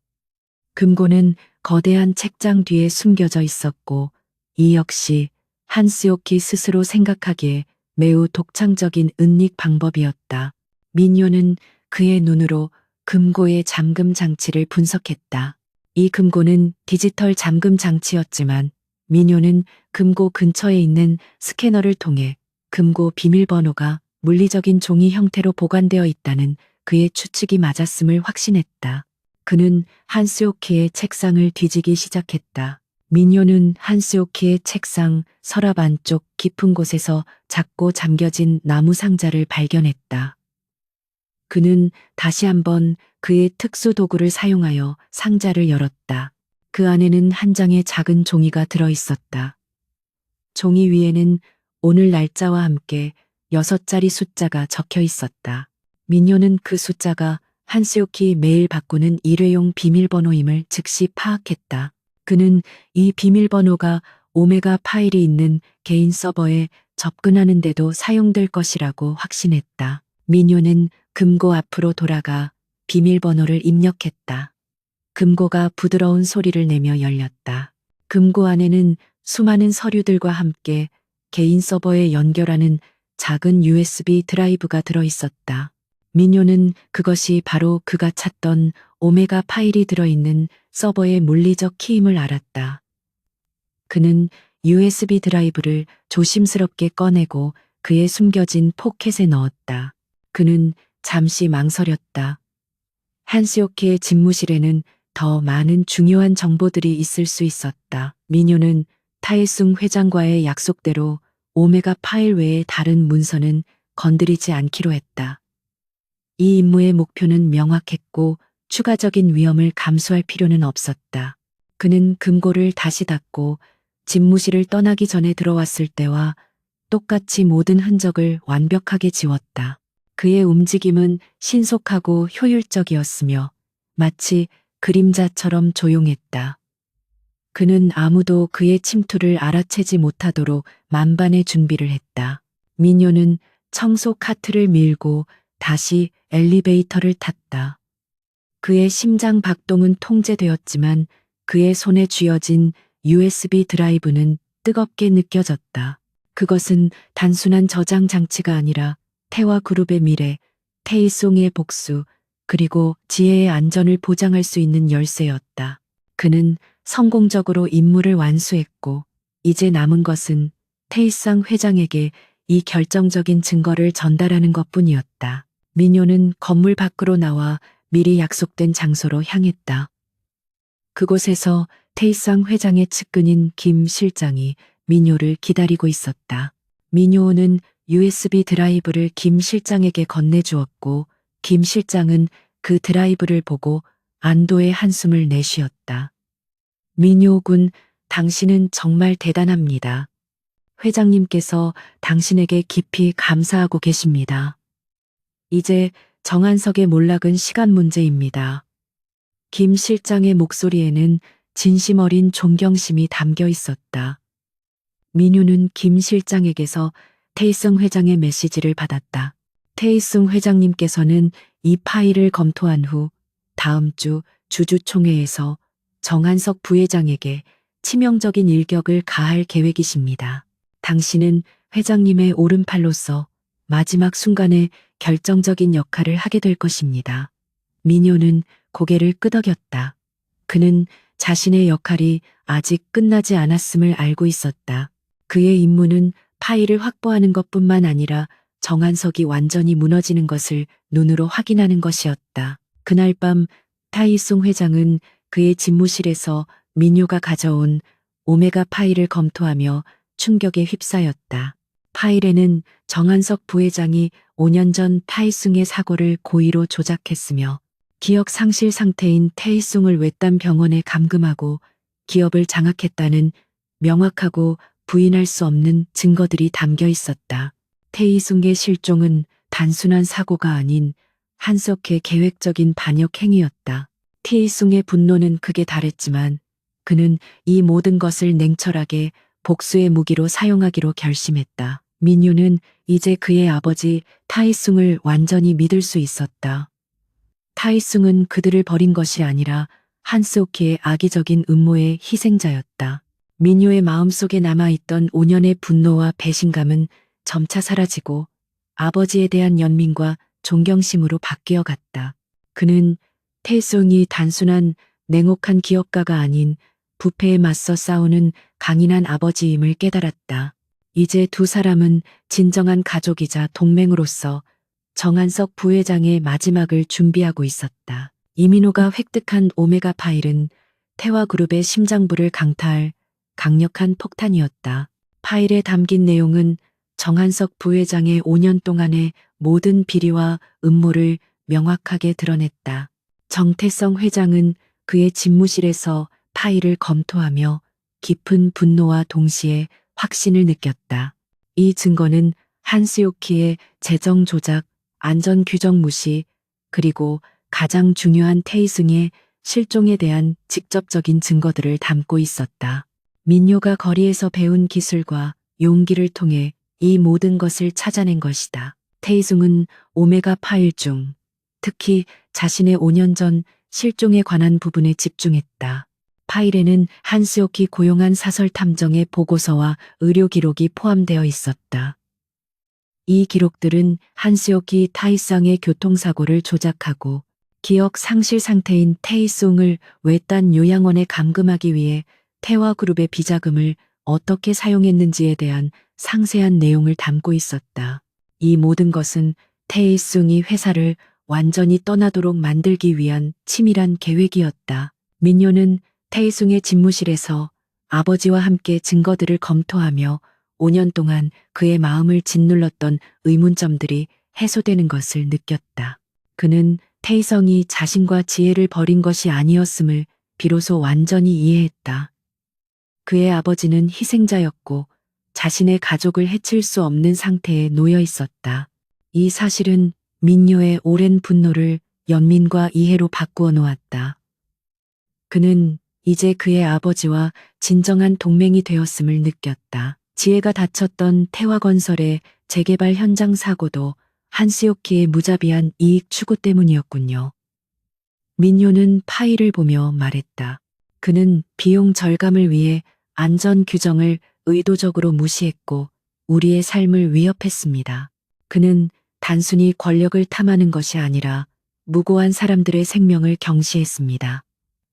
금고는 거대한 책장 뒤에 숨겨져 있었고 이 역시 한스요키 스스로 생각하기에 매우 독창적인 은닉 방법이었다. 민효는 그의 눈으로 금고의 잠금 장치를 분석했다. 이 금고는 디지털 잠금 장치였지만 민효는 금고 근처에 있는 스캐너를 통해 금고 비밀번호가 물리적인 종이 형태로 보관되어 있다는 그의 추측이 맞았음을 확신했다. 그는 한스요키의 책상을 뒤지기 시작했다. 민효는 한스요키의 책상 서랍 안쪽 깊은 곳에서 작고 잠겨진 나무 상자를 발견했다. 그는 다시 한번 그의 특수 도구를 사용하여 상자를 열었다. 그 안에는 한 장의 작은 종이가 들어 있었다. 종이 위에는 오늘 날짜와 함께 6자리 숫자가 적혀 있었다. 민효는 그 숫자가 한스요키 매일 바꾸는 일회용 비밀번호임을 즉시 파악했다. 그는 이 비밀번호가 오메가 파일이 있는 개인 서버에 접근하는데도 사용될 것이라고 확신했다. 민효는 금고 앞으로 돌아가 비밀번호를 입력했다. 금고가 부드러운 소리를 내며 열렸다. 금고 안에는 수많은 서류들과 함께 개인 서버에 연결하는 작은 USB 드라이브가 들어 있었다. 민효는 그것이 바로 그가 찾던 오메가 파일이 들어있는 서버의 물리적 키임을 알았다. 그는 USB 드라이브를 조심스럽게 꺼내고 그의 숨겨진 포켓에 넣었다. 그는 잠시 망설였다. 한스요키의 집무실에는 더 많은 중요한 정보들이 있을 수 있었다. 민효는 타일숭 회장과의 약속대로 오메가 파일 외의 다른 문서는 건드리지 않기로 했다. 이 임무의 목표는 명확했고 추가적인 위험을 감수할 필요는 없었다. 그는 금고를 다시 닫고 집무실을 떠나기 전에 들어왔을 때와 똑같이 모든 흔적을 완벽하게 지웠다. 그의 움직임은 신속하고 효율적이었으며 마치 그림자처럼 조용했다. 그는 아무도 그의 침투를 알아채지 못하도록 만반의 준비를 했다. 민효는 청소 카트를 밀고 다시 엘리베이터를 탔다. 그의 심장 박동은 통제되었지만 그의 손에 쥐어진 USB 드라이브는 뜨겁게 느껴졌다. 그것은 단순한 저장 장치가 아니라 태화 그룹의 미래, 테이송의 복수, 그리고 지혜의 안전을 보장할 수 있는 열쇠였다. 그는 성공적으로 임무를 완수했고 이제 남은 것은 테이상 회장에게 이 결정적인 증거를 전달하는 것뿐이었다. 민효는 건물 밖으로 나와 미리 약속된 장소로 향했다. 그곳에서 테이상 회장의 측근인 김 실장이 민효를 기다리고 있었다. 민효는 USB 드라이브를 김 실장에게 건네주었고 김 실장은 그 드라이브를 보고 안도의 한숨을 내쉬었다. 민효 군, 당신은 정말 대단합니다. 회장님께서 당신에게 깊이 감사하고 계십니다. 이제 정한석의 몰락은 시간 문제입니다. 김 실장의 목소리에는 진심 어린 존경심이 담겨 있었다. 민효는 김 실장에게서 테이승 회장의 메시지를 받았다. 테이승 회장님께서는 이 파일을 검토한 후 다음 주 주주총회에서 정한석 부회장에게 치명적인 일격을 가할 계획이십니다. 당신은 회장님의 오른팔로서 마지막 순간에 결정적인 역할을 하게 될 것입니다. 민효는 고개를 끄덕였다. 그는 자신의 역할이 아직 끝나지 않았음을 알고 있었다. 그의 임무는 파일을 확보하는 것뿐만 아니라 정한석이 완전히 무너지는 것을 눈으로 확인하는 것이었다. 그날 밤 타이송 회장은 그의 집무실에서 민요가 가져온 오메가 파일을 검토하며 충격에 휩싸였다. 파일에는 정한석 부회장이 5년 전 타이숭의 사고를 고의로 조작했으며 기억 상실 상태인 태이숭을 외딴 병원에 감금하고 기업을 장악했다는 명확하고 부인할 수 없는 증거들이 담겨 있었다. 태이숭의 실종은 단순한 사고가 아닌 한석의 계획적인 반역 행위였다. 태이숭의 분노는 극에 달했지만 그는 이 모든 것을 냉철하게 복수의 무기로 사용하기로 결심했다. 민유는 이제 그의 아버지 타이숭을 완전히 믿을 수 있었다. 타이숭은 그들을 버린 것이 아니라 한스오키의 악의적인 음모의 희생자였다. 민요의 마음속에 남아있던 5년의 분노와 배신감은 점차 사라지고 아버지에 대한 연민과 존경심으로 바뀌어 갔다. 그는 태이숭이 단순한 냉혹한 기업가가 아닌 부패에 맞서 싸우는 강인한 아버지임을 깨달았다. 이제 두 사람은 진정한 가족이자 동맹으로서 정한석 부회장의 마지막을 준비하고 있었다. 이민호가 획득한 오메가 파일은 태화그룹의 심장부를 강타할 강력한 폭탄이었다. 파일에 담긴 내용은 정한석 부회장의 5년 동안의 모든 비리와 음모를 명확하게 드러냈다. 정태성 회장은 그의 집무실에서 파일을 검토하며 깊은 분노와 동시에 확신을 느꼈다. 이 증거는 한스요키의 재정 조작, 안전 규정 무시, 그리고 가장 중요한 태이승의 실종에 대한 직접적인 증거들을 담고 있었다. 민요가 거리에서 배운 기술과 용기를 통해 이 모든 것을 찾아낸 것이다. 태이승은 오메가 파일 중 특히 자신의 5년 전 실종에 관한 부분에 집중했다. 파일에는 한스요키 고용한 사설 탐정의 보고서와 의료 기록이 포함되어 있었다. 이 기록들은 한스요키 타이쌍의 교통사고를 조작하고 기억 상실 상태인 태이송을 외딴 요양원에 감금하기 위해 태화그룹의 비자금을 어떻게 사용했는지에 대한 상세한 내용을 담고 있었다. 이 모든 것은 태이송이 회사를 완전히 떠나도록 만들기 위한 치밀한 계획이었다. 민요는 태이송의 집무실에서 아버지와 함께 증거들을 검토하며 5년 동안 그의 마음을 짓눌렀던 의문점들이 해소되는 것을 느꼈다. 그는 태이성이 자신과 지혜를 버린 것이 아니었음을 비로소 완전히 이해했다. 그의 아버지는 희생자였고 자신의 가족을 해칠 수 없는 상태에 놓여 있었다. 이 사실은 민요의 오랜 분노를 연민과 이해로 바꾸어 놓았다. 그는 이제 그의 아버지와 진정한 동맹이 되었음을 느꼈다. 지혜가 다쳤던 태화건설의 재개발 현장 사고도 한스요키의 무자비한 이익 추구 때문이었군요. 민요는 파일을 보며 말했다. 그는 비용 절감을 위해 안전 규정을 의도적으로 무시했고 우리의 삶을 위협했습니다. 그는 단순히 권력을 탐하는 것이 아니라 무고한 사람들의 생명을 경시했습니다.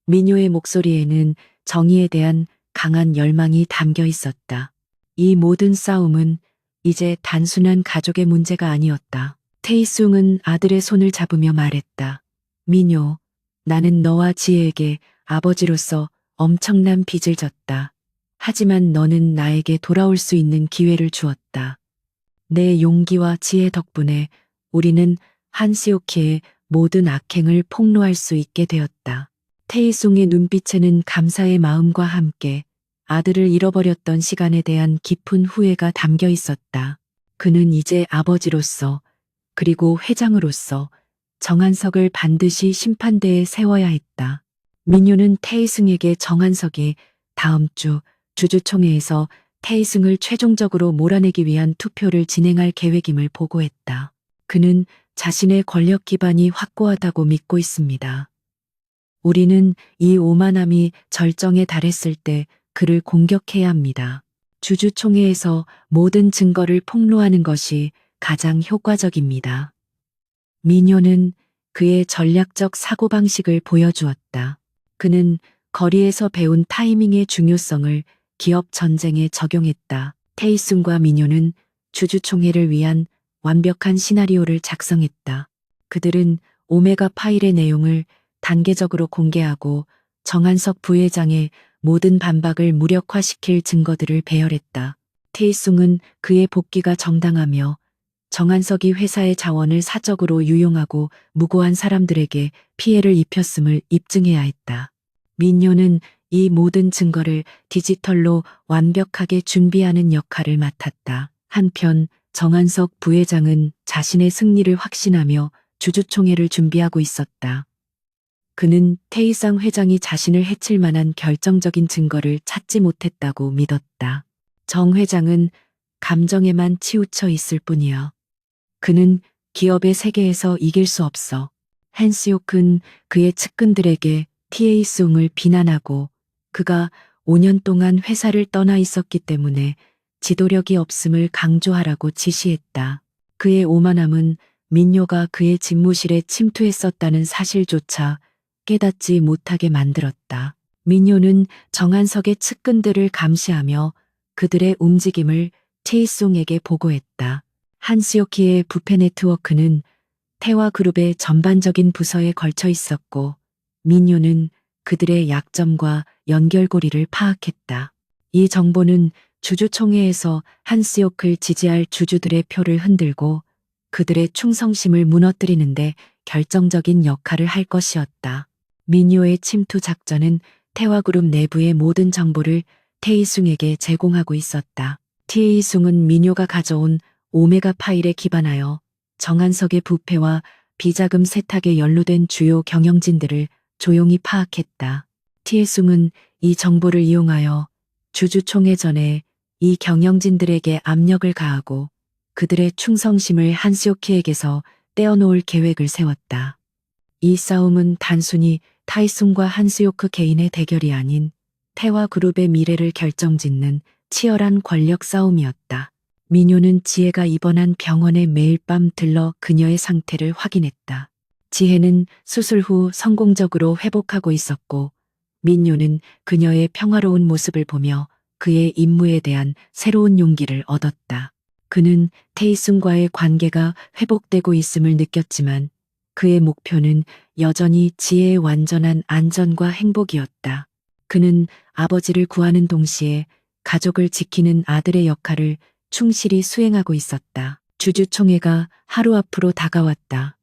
민요의 목소리에는 정의에 대한 강한 열망이 담겨 있었다. 이 모든 싸움은 이제 단순한 가족의 문제가 아니었다. 태이숭은 아들의 손을 잡으며 말했다. 민요, 나는 너와 지혜에게 아버지로서 엄청난 빚을 졌다. 하지만 너는 나에게 돌아올 수 있는 기회를 주었다. 내 용기와 지혜 덕분에 우리는 한스요키의 모든 악행을 폭로할 수 있게 되었다. 태이숭의 눈빛에는 감사의 마음과 함께 아들을 잃어버렸던 시간에 대한 깊은 후회가 담겨 있었다. 그는 이제 아버지로서 그리고 회장으로서 정한석을 반드시 심판대에 세워야 했다. 민유는 태이승에게 정한석이 다음 주 주주총회에서 태이승을 최종적으로 몰아내기 위한 투표를 진행할 계획임을 보고했다. 그는 자신의 권력 기반이 확고하다고 믿고 있습니다. 우리는 이 오만함이 절정에 달했을 때 그를 공격해야 합니다. 주주총회에서 모든 증거를 폭로하는 것이 가장 효과적입니다. 민요는 그의 전략적 사고방식을 보여주었다. 그는 거리에서 배운 타이밍의 중요성을 기업 전쟁에 적용했다. 테이슨과 민요는 주주총회를 위한 완벽한 시나리오를 작성했다. 그들은 오메가 파일의 내용을 단계적으로 공개하고 정한석 부회장의 모든 반박을 무력화시킬 증거들을 배열했다. 테이숭은 그의 복귀가 정당하며 정한석이 회사의 자원을 사적으로 유용하고 무고한 사람들에게 피해를 입혔음을 입증해야 했다. 민요는 이 모든 증거를 디지털로 완벽하게 준비하는 역할을 맡았다. 한편 정한석 부회장은 자신의 승리를 확신하며 주주총회를 준비하고 있었다. 그는 태희상 회장이 자신을 해칠 만한 결정적인 증거를 찾지 못했다고 믿었다. 정 회장은 감정에만 치우쳐 있을 뿐이야. 그는 기업의 세계에서 이길 수 없어. 헨스요크는 그의 측근들에게 티에이숭을 비난하고 그가 5년 동안 회사를 떠나 있었기 때문에 지도력이 없음을 강조하라고 지시했다. 그의 오만함은 민요가 그의 집무실에 침투했었다는 사실조차 깨닫지 못하게 만들었다. 민요는 정한석의 측근들을 감시하며 그들의 움직임을 테이숭에게 보고했다. 한스요키의 부패 네트워크는 태화그룹의 전반적인 부서에 걸쳐 있었고 민요는 그들의 약점과 연결고리를 파악했다. 이 정보는 주주총회에서 한스요크를 지지할 주주들의 표를 흔들고 그들의 충성심을 무너뜨리는데 결정적인 역할을 할 것이었다. 민요의 침투 작전은 태화그룹 내부의 모든 정보를 테이숭에게 제공하고 있었다. 테이숭은 민요가 가져온 오메가 파일에 기반하여 정한석의 부패와 비자금 세탁에 연루된 주요 경영진들을 조용히 파악했다. 티에숭은 이 정보를 이용하여 주주총회 전에 이 경영진들에게 압력을 가하고 그들의 충성심을 한스요키에게서 떼어놓을 계획을 세웠다. 이 싸움은 단순히 타이숭과 한스요크 개인의 대결이 아닌 태화그룹의 미래를 결정짓는 치열한 권력 싸움이었다. 민요는 지혜가 입원한 병원에 매일 밤 들러 그녀의 상태를 확인했다. 지혜는 수술 후 성공적으로 회복하고 있었고 민요는 그녀의 평화로운 모습을 보며 그의 임무에 대한 새로운 용기를 얻었다. 그는 테이숭과의 관계가 회복되고 있음을 느꼈지만 그의 목표는 여전히 지혜의 완전한 안전과 행복이었다. 그는 아버지를 구하는 동시에 가족을 지키는 아들의 역할을 충실히 수행하고 있었다. 주주총회가 하루 앞으로 다가왔다.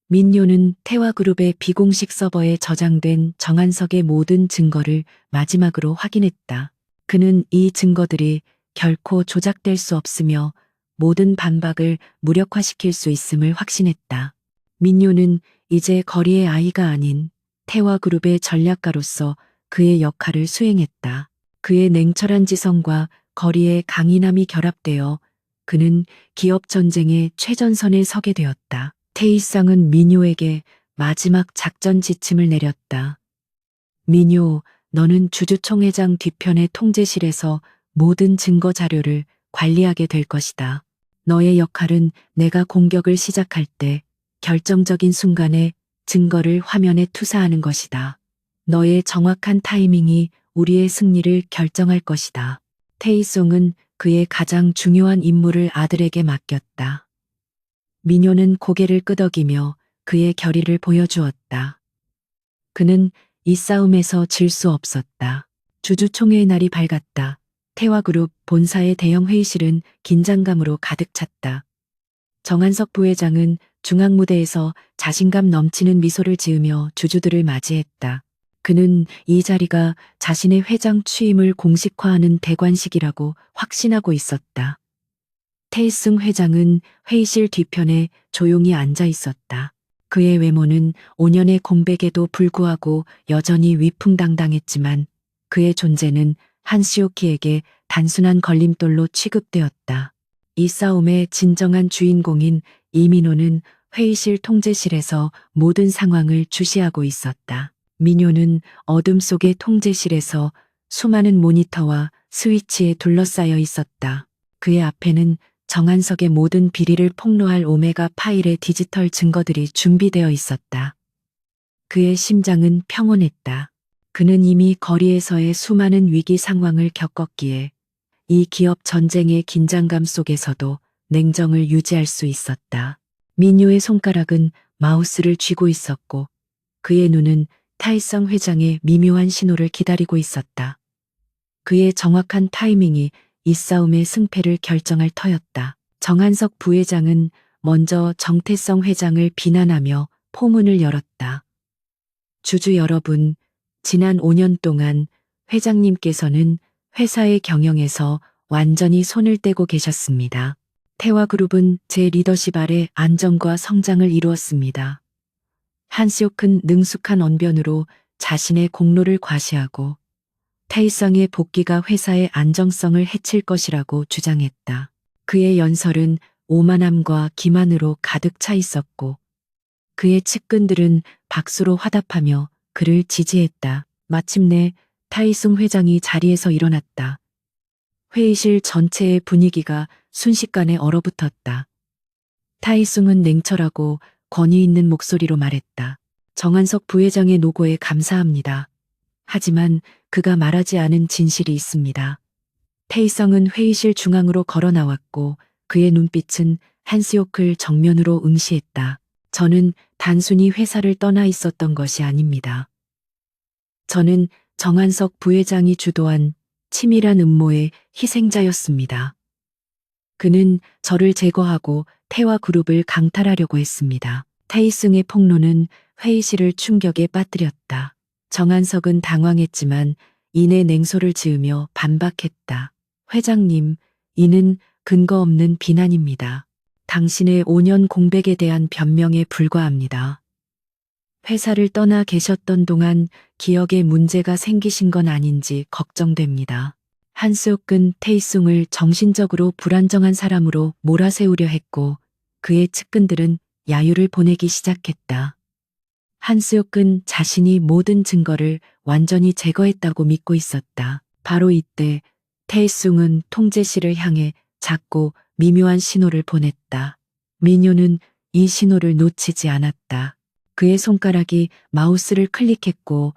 민요는 태화그룹의 비공식 서버에 저장된 정한석의 모든 증거를 마지막으로 확인했다. 그는 이 증거들이 결코 조작될 수 없으며 모든 반박을 무력화시킬 수 있음을 확신했다. 민요는 이제 거리의 아이가 아닌 태화그룹의 전략가로서 그의 역할을 수행했다. 그의 냉철한 지성과 거리의 강인함이 결합되어 그는 기업 전쟁의 최전선에 서게 되었다. 테이쌍은 민요에게 마지막 작전 지침을 내렸다. 민요, 너는 주주총회장 뒤편의 통제실에서 모든 증거 자료를 관리하게 될 것이다. 너의 역할은 내가 공격을 시작할 때 결정적인 순간에 증거를 화면에 투사하는 것이다. 너의 정확한 타이밍이 우리의 승리를 결정할 것이다. 테이송은 그의 가장 중요한 임무를 아들에게 맡겼다. 민요는 고개를 끄덕이며 그의 결의를 보여주었다. 그는 이 싸움에서 질 수 없었다. 주주총회의 날이 밝았다. 태화그룹 본사의 대형 회의실은 긴장감으로 가득 찼다. 정한석 부회장은 중앙무대에서 자신감 넘치는 미소를 지으며 주주들을 맞이했다. 그는 이 자리가 자신의 회장 취임을 공식화하는 대관식이라고 확신하고 있었다. 태이승 회장은 회의실 뒤편에 조용히 앉아 있었다. 그의 외모는 5년의 공백에도 불구하고 여전히 위풍당당했지만 그의 존재는 한시오키에게 단순한 걸림돌로 취급되었다. 이 싸움의 진정한 주인공인 이민호는 회의실 통제실에서 모든 상황을 주시하고 있었다. 민호는 어둠 속의 통제실에서 수많은 모니터와 스위치에 둘러싸여 있었다. 그의 앞에는 정한석의 모든 비리를 폭로할 오메가 파일의 디지털 증거들이 준비되어 있었다. 그의 심장은 평온했다. 그는 이미 거리에서의 수많은 위기 상황을 겪었기에 이 기업 전쟁의 긴장감 속에서도 냉정을 유지할 수 있었다. 민요의 손가락은 마우스를 쥐고 있었고 그의 눈은 타이성 회장의 미묘한 신호를 기다리고 있었다. 그의 정확한 타이밍이 이 싸움의 승패를 결정할 터였다. 정한석 부회장은 먼저 정태성 회장을 비난하며 포문을 열었다. 주주 여러분, 지난 5년 동안 회장님께서는 회사의 경영에서 완전히 손을 떼고 계셨습니다. 태화그룹은 제 리더십 아래 안정과 성장을 이루었습니다. 한시오큰 능숙한 언변으로 자신의 공로를 과시하고 태이성의 복귀가 회사의 안정성을 해칠 것이라고 주장했다. 그의 연설은 오만함과 기만으로 가득 차 있었고 그의 측근들은 박수로 화답하며 그를 지지했다. 마침내 타이숭 회장이 자리에서 일어났다. 회의실 전체의 분위기가 순식간에 얼어붙었다. 타이숭은 냉철하고 권위 있는 목소리로 말했다. 정한석 부회장의 노고에 감사합니다. 하지만 그가 말하지 않은 진실이 있습니다. 태이성은 회의실 중앙으로 걸어 나왔고 그의 눈빛은 한스요크를 정면으로 응시했다. 저는 단순히 회사를 떠나 있었던 것이 아닙니다. 저는 정한석 부회장이 주도한 치밀한 음모의 희생자였습니다. 그는 저를 제거하고 태화그룹을 강탈하려고 했습니다. 태이승의 폭로는 회의실을 충격에 빠뜨렸다. 정한석은 당황했지만 이내 냉소를 지으며 반박했다. 회장님, 이는 근거 없는 비난입니다. 당신의 5년 공백에 대한 변명에 불과합니다. 회사를 떠나 계셨던 동안 기억에 문제가 생기신 건 아닌지 걱정됩니다. 한스옥은 테이숭을 정신적으로 불안정한 사람으로 몰아세우려 했고 그의 측근들은 야유를 보내기 시작했다. 한스옥은 자신이 모든 증거를 완전히 제거했다고 믿고 있었다. 바로 이때 테이숭은 통제실을 향해 작고 미묘한 신호를 보냈다. 민요는 이 신호를 놓치지 않았다. 그의 손가락이 마우스를 클릭했고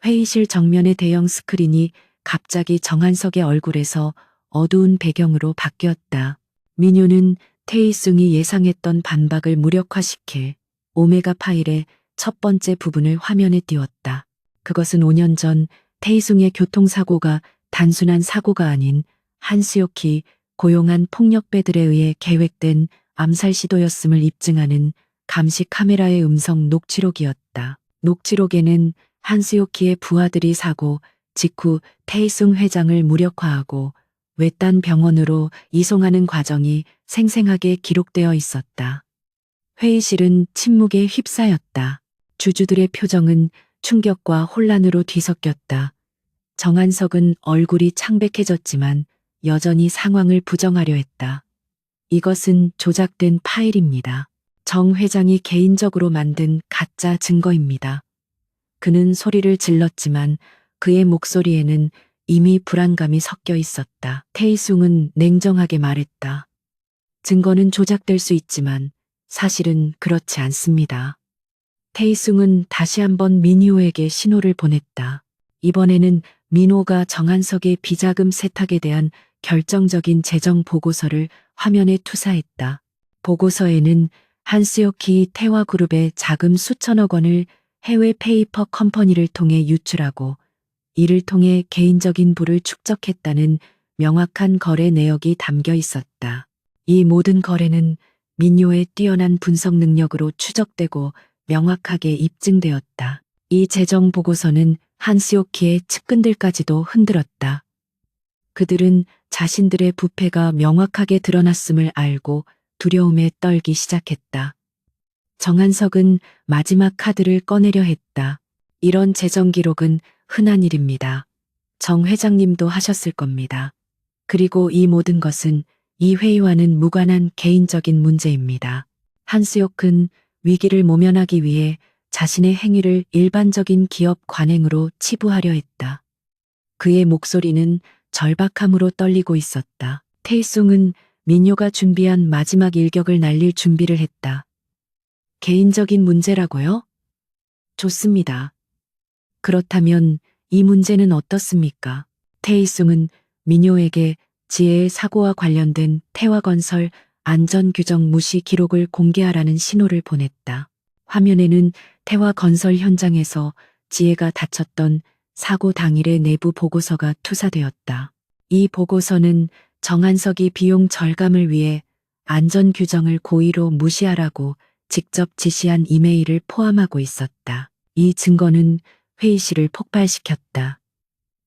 회의실 정면의 대형 스크린이 갑자기 정한석의 얼굴에서 어두운 배경으로 바뀌었다. 민요는 테이숭이 예상했던 반박을 무력화시켜 오메가 파일의 첫 번째 부분을 화면에 띄웠다. 그것은 5년 전 테이숭의 교통사고가 단순한 사고가 아닌 한스요키 고용한 폭력배들에 의해 계획된 암살 시도였음을 입증하는 감시 카메라의 음성 녹취록이었다. 녹취록에는 한스요키의 부하들이 사고 직후 테이숭 회장을 무력화하고 외딴 병원으로 이송하는 과정이 생생하게 기록되어 있었다. 회의실은 침묵에 휩싸였다. 주주들의 표정은 충격과 혼란으로 뒤섞였다. 정한석은 얼굴이 창백해졌지만 여전히 상황을 부정하려 했다. 이것은 조작된 파일입니다. 정 회장이 개인적으로 만든 가짜 증거입니다. 그는 소리를 질렀지만 그의 목소리에는 이미 불안감이 섞여 있었다. 테이숭은 냉정하게 말했다. 증거는 조작될 수 있지만 사실은 그렇지 않습니다. 테이숭은 다시 한번 민호에게 신호를 보냈다. 이번에는 민호가 정한석의 비자금 세탁에 대한 결정적인 재정 보고서를 화면에 투사했다. 보고서에는 한스요키 태화그룹의 자금 수천억 원을 해외 페이퍼 컴퍼니를 통해 유출하고 이를 통해 개인적인 부를 축적했다는 명확한 거래 내역이 담겨 있었다. 이 모든 거래는 민요의 뛰어난 분석 능력으로 추적되고 명확하게 입증되었다. 이 재정 보고서는 한스요키의 측근들까지도 흔들었다. 그들은 자신들의 부패가 명확하게 드러났음을 알고 두려움에 떨기 시작했다. 정한석은 마지막 카드를 꺼내려 했다. 이런 재정 기록은 흔한 일입니다. 정 회장님도 하셨을 겁니다. 그리고 이 모든 것은 이 회의와는 무관한 개인적인 문제입니다. 한수욕은 위기를 모면하기 위해 자신의 행위를 일반적인 기업 관행으로 치부하려 했다. 그의 목소리는 절박함으로 떨리고 있었다. 테이숭은 민요가 준비한 마지막 일격을 날릴 준비를 했다. 개인적인 문제라고요? 좋습니다. 그렇다면 이 문제는 어떻습니까? 테이숭은 민요에게 지혜의 사고와 관련된 태화건설 안전규정 무시 기록을 공개하라는 신호를 보냈다. 화면에는 태화건설 현장에서 지혜가 다쳤던 사고 당일의 내부 보고서가 투사되었다. 이 보고서는 정한석이 비용 절감을 위해 안전규정을 고의로 무시하라고 직접 지시한 이메일을 포함하고 있었다. 이 증거는 회의실을 폭발시켰다.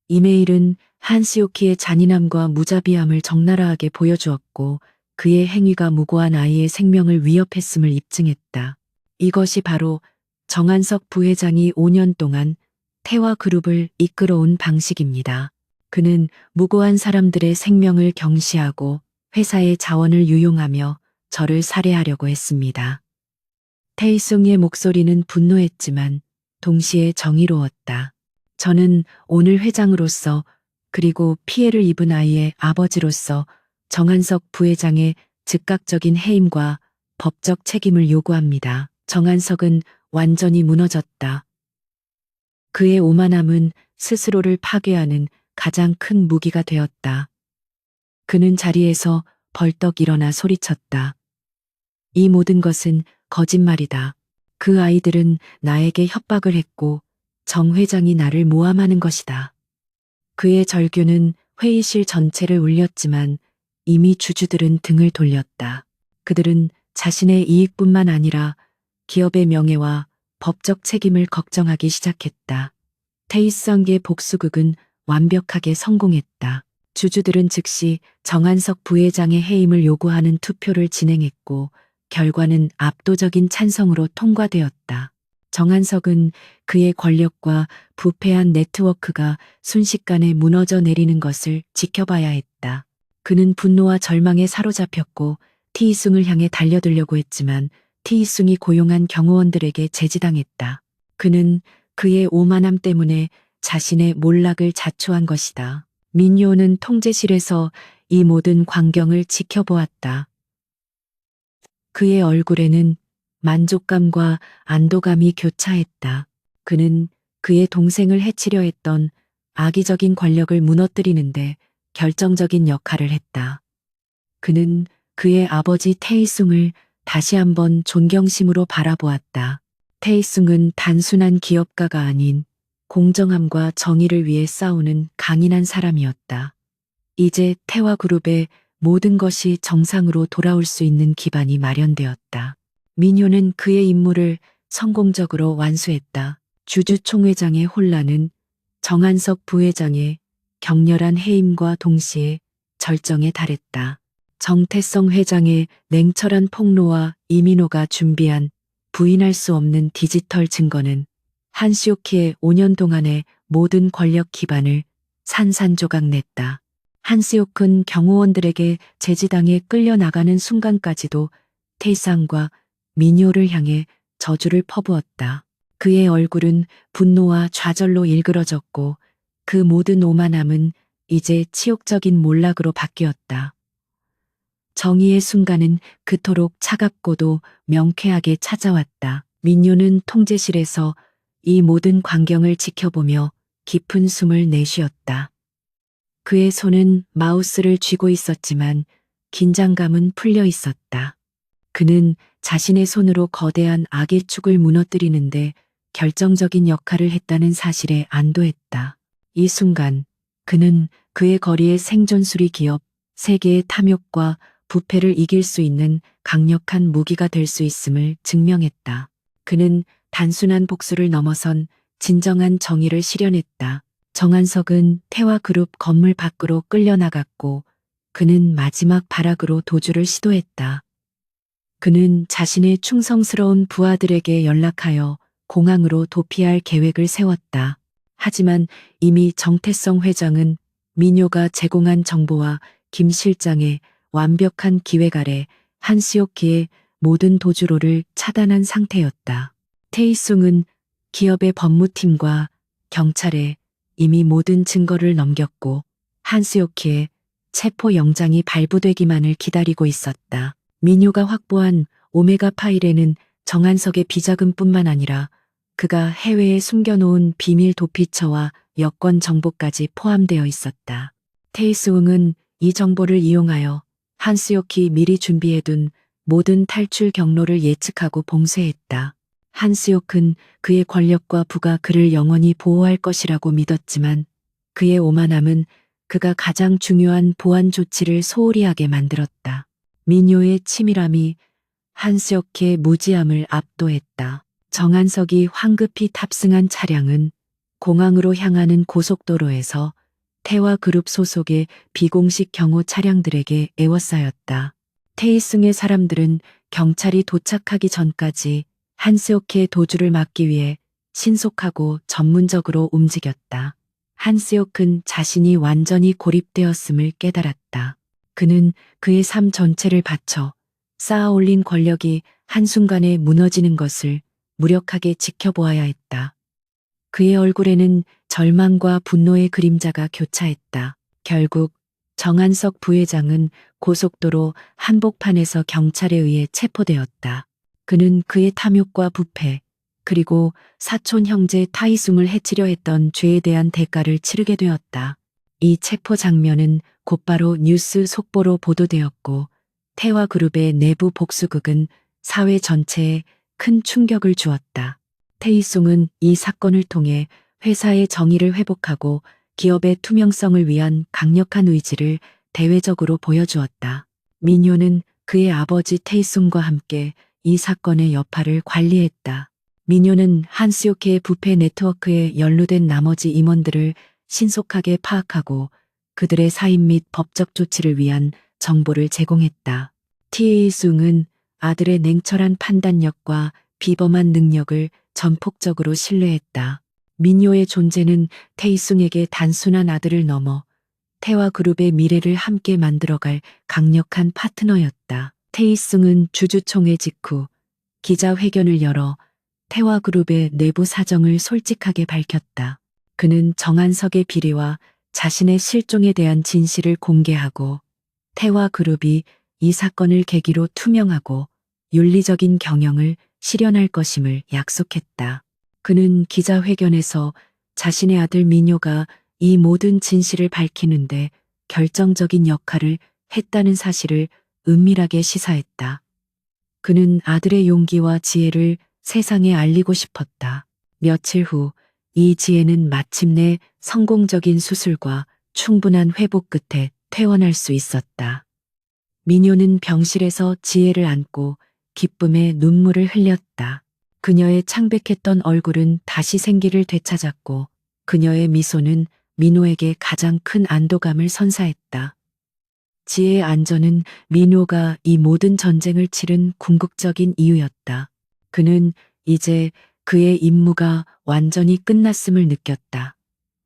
이메일은 한스요키의 잔인함과 무자비함을 적나라하게 보여주었고 그의 행위가 무고한 아이의 생명을 위협했음을 입증했다. 이것이 바로 정한석 부회장이 5년 동안 태화그룹을 이끌어온 방식입니다. 그는 무고한 사람들의 생명을 경시하고 회사의 자원을 유용하며 저를 살해하려고 했습니다. 태이숭의 목소리는 분노했지만 동시에 정의로웠다. 저는 오늘 회장으로서 그리고 피해를 입은 아이의 아버지로서 정한석 부회장의 즉각적인 해임과 법적 책임을 요구합니다. 정한석은 완전히 무너졌다. 그의 오만함은 스스로를 파괴하는 가장 큰 무기가 되었다. 그는 자리에서 벌떡 일어나 소리쳤다. 이 모든 것은 거짓말이다. 그 아이들은 나에게 협박을 했고 정 회장이 나를 모함하는 것이다. 그의 절규는 회의실 전체를 울렸지만 이미 주주들은 등을 돌렸다. 그들은 자신의 이익뿐만 아니라 기업의 명예와 법적 책임을 걱정하기 시작했다. 테이스항의 복수극은 완벽하게 성공했다. 주주들은 즉시 정한석 부회장의 해임을 요구하는 투표를 진행했고 결과는 압도적인 찬성으로 통과되었다. 정한석은 그의 권력과 부패한 네트워크가 순식간에 무너져 내리는 것을 지켜봐야 했다. 그는 분노와 절망에 사로잡혔고 티이숭을 향해 달려들려고 했지만 티이숭이 고용한 경호원들에게 제지당했다. 그는 그의 오만함 때문에 자신의 몰락을 자초한 것이다. 민요는 통제실에서 이 모든 광경을 지켜보았다. 그의 얼굴에는 만족감과 안도감이 교차했다. 그는 그의 동생을 해치려 했던 악의적인 권력을 무너뜨리는데 결정적인 역할을 했다. 그는 그의 아버지 태이숭을 다시 한번 존경심으로 바라보았다. 태이숭은 단순한 기업가가 아닌 공정함과 정의를 위해 싸우는 강인한 사람이었다. 이제 태화그룹의 모든 것이 정상으로 돌아올 수 있는 기반이 마련되었다. 민효는 그의 임무를 성공적으로 완수했다. 주주총회장의 혼란은 정한석 부회장의 격렬한 해임과 동시에 절정에 달했다. 정태성 회장의 냉철한 폭로와 이민호가 준비한 부인할 수 없는 디지털 증거는 한시오키의 5년 동안의 모든 권력 기반을 산산조각 냈다. 한시오크는 경호원들에게 제지당에 끌려나가는 순간까지도 태이상과 민요를 향해 저주를 퍼부었다. 그의 얼굴은 분노와 좌절로 일그러졌고 그 모든 오만함은 이제 치욕적인 몰락으로 바뀌었다. 정의의 순간은 그토록 차갑고도 명쾌하게 찾아왔다. 민요는 통제실에서 이 모든 광경을 지켜보며 깊은 숨을 내쉬었다. 그의 손은 마우스를 쥐고 있었지만 긴장감은 풀려 있었다. 그는 자신의 손으로 거대한 악의 축을 무너뜨리는데 결정적인 역할을 했다는 사실에 안도했다. 이 순간 그는 그의 거리의 생존수리 기업, 세계의 탐욕과 부패를 이길 수 있는 강력한 무기가 될 수 있음을 증명했다. 그는 단순한 복수를 넘어선 진정한 정의를 실현했다. 정한석은 태화그룹 건물 밖으로 끌려나갔고 그는 마지막 발악으로 도주를 시도했다. 그는 자신의 충성스러운 부하들에게 연락하여 공항으로 도피할 계획을 세웠다. 하지만 이미 정태성 회장은 민요가 제공한 정보와 김 실장의 완벽한 기획 아래 한시오키의 모든 도주로를 차단한 상태였다. 태이숭은 기업의 법무팀과 경찰에 이미 모든 증거를 넘겼고 한시오키의 체포 영장이 발부되기만을 기다리고 있었다. 민요가 확보한 오메가 파일에는 정한석의 비자금뿐만 아니라 그가 해외에 숨겨놓은 비밀 도피처와 여권 정보까지 포함되어 있었다. 태이스웅은 이 정보를 이용하여 한스요키 미리 준비해둔 모든 탈출 경로를 예측하고 봉쇄했다. 한스요크는 그의 권력과 부가 그를 영원히 보호할 것이라고 믿었지만 그의 오만함은 그가 가장 중요한 보안 조치를 소홀히 하게 만들었다. 민요의 치밀함이 한스요크의 무지함을 압도했다. 정한석이 황급히 탑승한 차량은 공항으로 향하는 고속도로에서 태화그룹 소속의 비공식 경호 차량들에게 에워싸였다. 테이승의 사람들은 경찰이 도착하기 전까지 한스요크의 도주를 막기 위해 신속하고 전문적으로 움직였다. 한스요크는 자신이 완전히 고립되었음을 깨달았다. 그는 그의 삶 전체를 바쳐 쌓아 올린 권력이 한순간에 무너지는 것을 무력하게 지켜보아야 했다. 그의 얼굴에는 절망과 분노의 그림자가 교차했다. 결국 정한석 부회장은 고속도로 한복판에서 경찰에 의해 체포되었다. 그는 그의 탐욕과 부패, 그리고 사촌 형제 타이숭을 해치려 했던 죄에 대한 대가를 치르게 되었다. 이 체포 장면은 곧바로 뉴스 속보로 보도되었고 태화그룹의 내부 복수극은 사회 전체에 큰 충격을 주었다. 테이숭은 이 사건을 통해 회사의 정의를 회복하고 기업의 투명성을 위한 강력한 의지를 대외적으로 보여주었다. 민효는 그의 아버지 테이숭과 함께 이 사건의 여파를 관리했다. 민효는 한스요크의 부패 네트워크에 연루된 나머지 임원들을 신속하게 파악하고 그들의 사임 및 법적 조치를 위한 정보를 제공했다. 테이숭은 아들의 냉철한 판단력과 비범한 능력을 전폭적으로 신뢰했다. 민요의 존재는 테이숭에게 단순한 아들을 넘어 태화그룹의 미래를 함께 만들어갈 강력한 파트너였다. 테이숭은 주주총회 직후 기자회견을 열어 태화그룹의 내부 사정을 솔직하게 밝혔다. 그는 정한석의 비리와 자신의 실종에 대한 진실을 공개하고 태화그룹이 이 사건을 계기로 투명하고 윤리적인 경영을 실현할 것임을 약속했다. 그는 기자회견에서 자신의 아들 민요가 이 모든 진실을 밝히는데 결정적인 역할을 했다는 사실을 은밀하게 시사했다. 그는 아들의 용기와 지혜를 세상에 알리고 싶었다. 며칠 후 이 지혜는 마침내 성공적인 수술과 충분한 회복 끝에 퇴원할 수 있었다. 민요는 병실에서 지혜를 안고 기쁨의 눈물을 흘렸다. 그녀의 창백했던 얼굴은 다시 생기를 되찾았고 그녀의 미소는 민호에게 가장 큰 안도감을 선사했다. 지혜의 안전은 민호가 이 모든 전쟁을 치른 궁극적인 이유였다. 그는 이제 그의 임무가 완전히 끝났음을 느꼈다.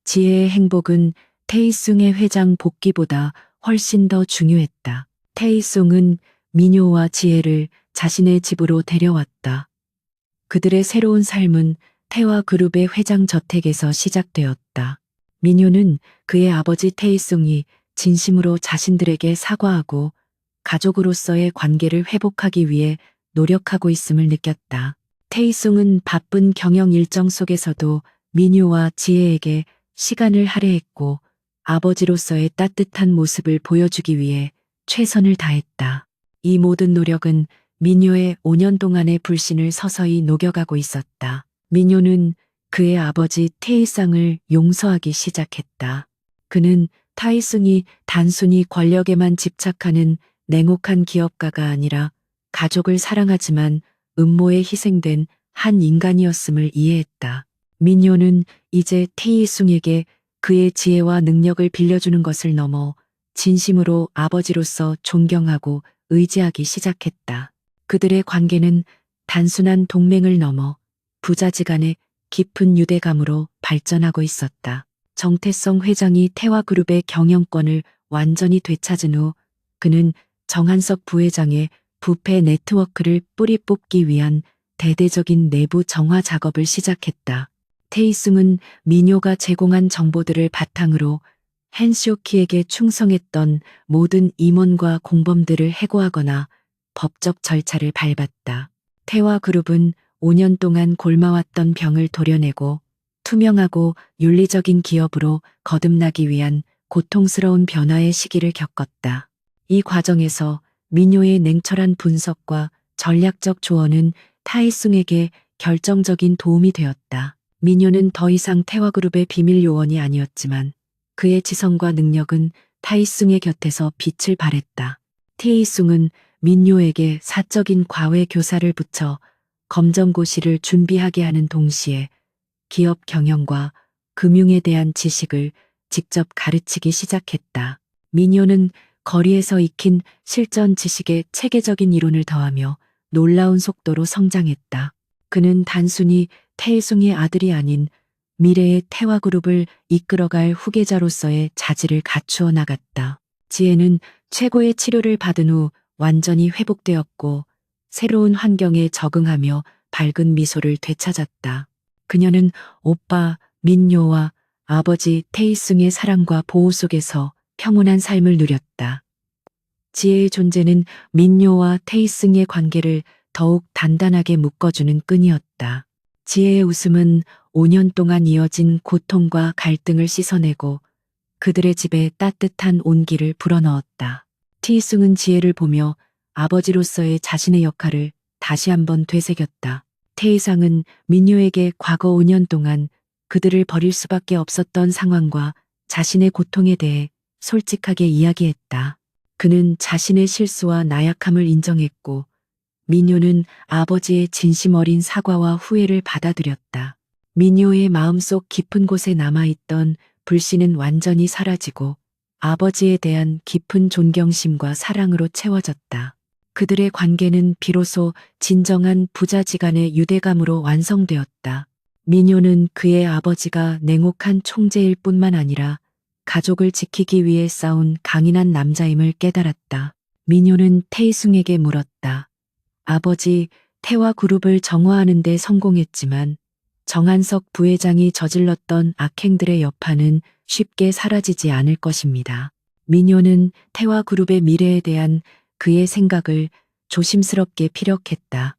지혜의 행복은 테이숭의 회장 복귀보다 훨씬 더 중요했다. 테이숭은 민효와 지혜를 자신의 집으로 데려왔다. 그들의 새로운 삶은 태화그룹의 회장 저택에서 시작되었다. 민효는 그의 아버지 테이숭이 진심으로 자신들에게 사과하고 가족으로서의 관계를 회복하기 위해 노력하고 있음을 느꼈다. 테이숭은 바쁜 경영 일정 속에서도 민효와 지혜에게 시간을 할애했고 아버지로서의 따뜻한 모습을 보여주기 위해 최선을 다했다. 이 모든 노력은 민효의 5년 동안의 불신을 서서히 녹여가고 있었다. 민효는 그의 아버지 테이상을 용서하기 시작했다. 그는 타이숭이 단순히 권력에만 집착하는 냉혹한 기업가가 아니라 가족을 사랑하지만 음모에 희생된 한 인간이었음을 이해했다. 민효는 이제 테이숭에게 그의 지혜와 능력을 빌려주는 것을 넘어 진심으로 아버지로서 존경하고 의지하기 시작했다. 그들의 관계는 단순한 동맹을 넘어 부자지간의 깊은 유대감으로 발전하고 있었다. 정태성 회장이 태화그룹의 경영권을 완전히 되찾은 후 그는 정한석 부회장의 부패 네트워크를 뿌리 뽑기 위한 대대적인 내부 정화 작업을 시작했다. 테이숭은 민효가 제공한 정보들을 바탕으로 헨시오키에게 충성했던 모든 임원과 공범들을 해고하거나 법적 절차를 밟았다. 태화그룹은 5년 동안 골마왔던 병을 도려내고 투명하고 윤리적인 기업으로 거듭나기 위한 고통스러운 변화의 시기를 겪었다. 이 과정에서 민요의 냉철한 분석과 전략적 조언은 타이숭에게 결정적인 도움이 되었다. 민요는 더 이상 태화그룹의 비밀 요원이 아니었지만 그의 지성과 능력은 타이숭의 곁에서 빛을 발했다. 태이숭은 민요에게 사적인 과외 교사를 붙여 검정고시를 준비하게 하는 동시에 기업 경영과 금융에 대한 지식을 직접 가르치기 시작했다. 민요는 거리에서 익힌 실전 지식에 체계적인 이론을 더하며 놀라운 속도로 성장했다. 그는 단순히 태이숭의 아들이 아닌 미래의 태화그룹을 이끌어갈 후계자로서의 자질을 갖추어 나갔다. 지혜는 최고의 치료를 받은 후 완전히 회복되었고 새로운 환경에 적응하며 밝은 미소를 되찾았다. 그녀는 오빠 민요와 아버지 테이숭의 사랑과 보호 속에서 평온한 삶을 누렸다. 지혜의 존재는 민요와 테이숭의 관계를 더욱 단단하게 묶어주는 끈이었다. 지혜의 웃음은 5년 동안 이어진 고통과 갈등을 씻어내고 그들의 집에 따뜻한 온기를 불어넣었다. 티이숭은 지혜를 보며 아버지로서의 자신의 역할을 다시 한번 되새겼다. 태이상은 민요에게 과거 5년 동안 그들을 버릴 수밖에 없었던 상황과 자신의 고통에 대해 솔직하게 이야기했다. 그는 자신의 실수와 나약함을 인정했고 민요는 아버지의 진심 어린 사과와 후회를 받아들였다. 민요의 마음속 깊은 곳에 남아있던 불신은 완전히 사라지고 아버지에 대한 깊은 존경심과 사랑으로 채워졌다. 그들의 관계는 비로소 진정한 부자지간의 유대감으로 완성되었다. 민요는 그의 아버지가 냉혹한 총재일 뿐만 아니라 가족을 지키기 위해 싸운 강인한 남자임을 깨달았다. 민요는 태이숭에게 물었다. 아버지, 태화그룹을 정화하는 데 성공했지만 정한석 부회장이 저질렀던 악행들의 여파는 쉽게 사라지지 않을 것입니다. 민요는 태화그룹의 미래에 대한 그의 생각을 조심스럽게 피력했다.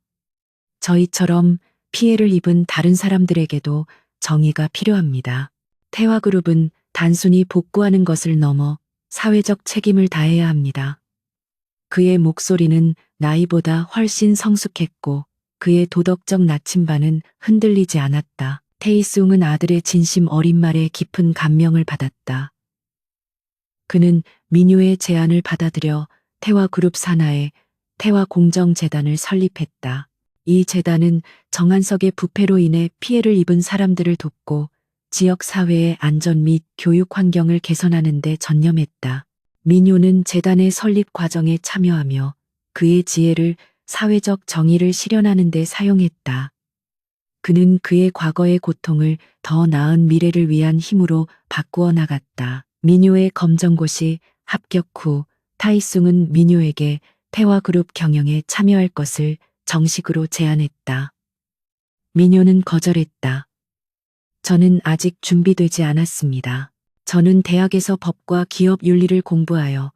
저희처럼 피해를 입은 다른 사람들에게도 정의가 필요합니다. 태화그룹은 단순히 복구하는 것을 넘어 사회적 책임을 다해야 합니다. 그의 목소리는 나이보다 훨씬 성숙했고 그의 도덕적 나침반은 흔들리지 않았다. 테이숭은 아들의 진심 어린 말에 깊은 감명을 받았다. 그는 민요의 제안을 받아들여 태화그룹 산하에 태화공정재단을 설립했다. 이 재단은 정한석의 부패로 인해 피해를 입은 사람들을 돕고 지역 사회의 안전 및 교육 환경을 개선하는 데 전념했다. 민요는 재단의 설립 과정에 참여하며 그의 지혜를 사회적 정의를 실현하는 데 사용했다. 그는 그의 과거의 고통을 더 나은 미래를 위한 힘으로 바꾸어 나갔다. 민요의 검정고시 합격 후 타이숭은 민요에게 태화그룹 경영에 참여할 것을 정식으로 제안했다. 민요는 거절했다. 저는 아직 준비되지 않았습니다. 저는 대학에서 법과 기업 윤리를 공부하여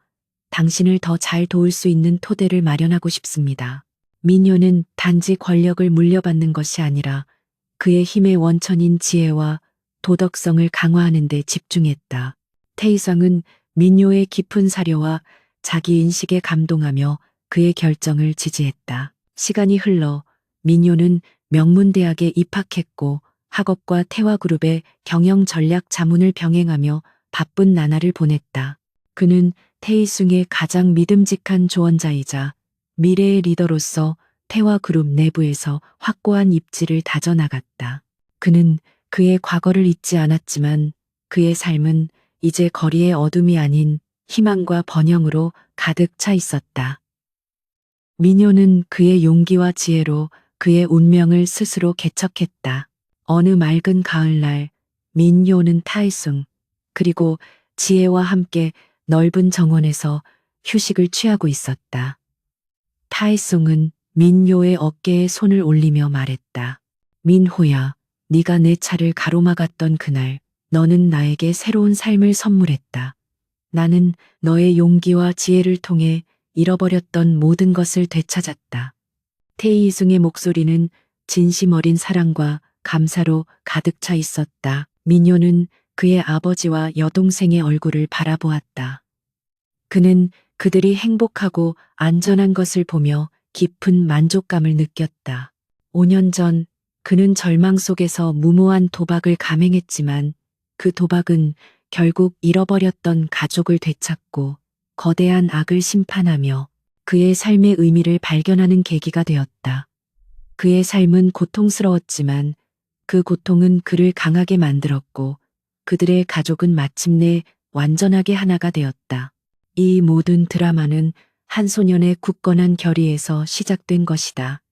당신을 더 잘 도울 수 있는 토대를 마련하고 싶습니다. 민요는 단지 권력을 물려받는 것이 아니라 그의 힘의 원천인 지혜와 도덕성을 강화하는 데 집중했다. 태이상은 민요의 깊은 사려와 자기 인식에 감동하며 그의 결정을 지지했다. 시간이 흘러 민요는 명문대학에 입학했고 학업과 태화그룹의 경영 전략 자문을 병행하며 바쁜 나날을 보냈다. 그는 태이숭의 가장 믿음직한 조언자이자 미래의 리더로서 태화그룹 내부에서 확고한 입지를 다져나갔다. 그는 그의 과거를 잊지 않았지만 그의 삶은 이제 거리의 어둠이 아닌 희망과 번영으로 가득 차 있었다. 민요는 그의 용기와 지혜로 그의 운명을 스스로 개척했다. 어느 맑은 가을날 민요는 타이숭 그리고 지혜와 함께 넓은 정원에서 휴식을 취하고 있었다. 타이숭은 민요의 어깨에 손을 올리며 말했다. 민호야, 네가 내 차를 가로막았던 그날 너는 나에게 새로운 삶을 선물했다. 나는 너의 용기와 지혜를 통해 잃어버렸던 모든 것을 되찾았다. 태이숭의 목소리는 진심 어린 사랑과 감사로 가득 차 있었다. 민요는 그의 아버지와 여동생의 얼굴을 바라보았다. 그는 그들이 행복하고 안전한 것을 보며 깊은 만족감을 느꼈다. 5년 전 그는 절망 속에서 무모한 도박을 감행했지만 그 도박은 결국 잃어버렸던 가족을 되찾고 거대한 악을 심판하며 그의 삶의 의미를 발견하는 계기가 되었다. 그의 삶은 고통스러웠지만 그 고통은 그를 강하게 만들었고 그들의 가족은 마침내 완전하게 하나가 되었다. 이 모든 드라마는 한 소년의 굳건한 결의에서 시작된 것이다.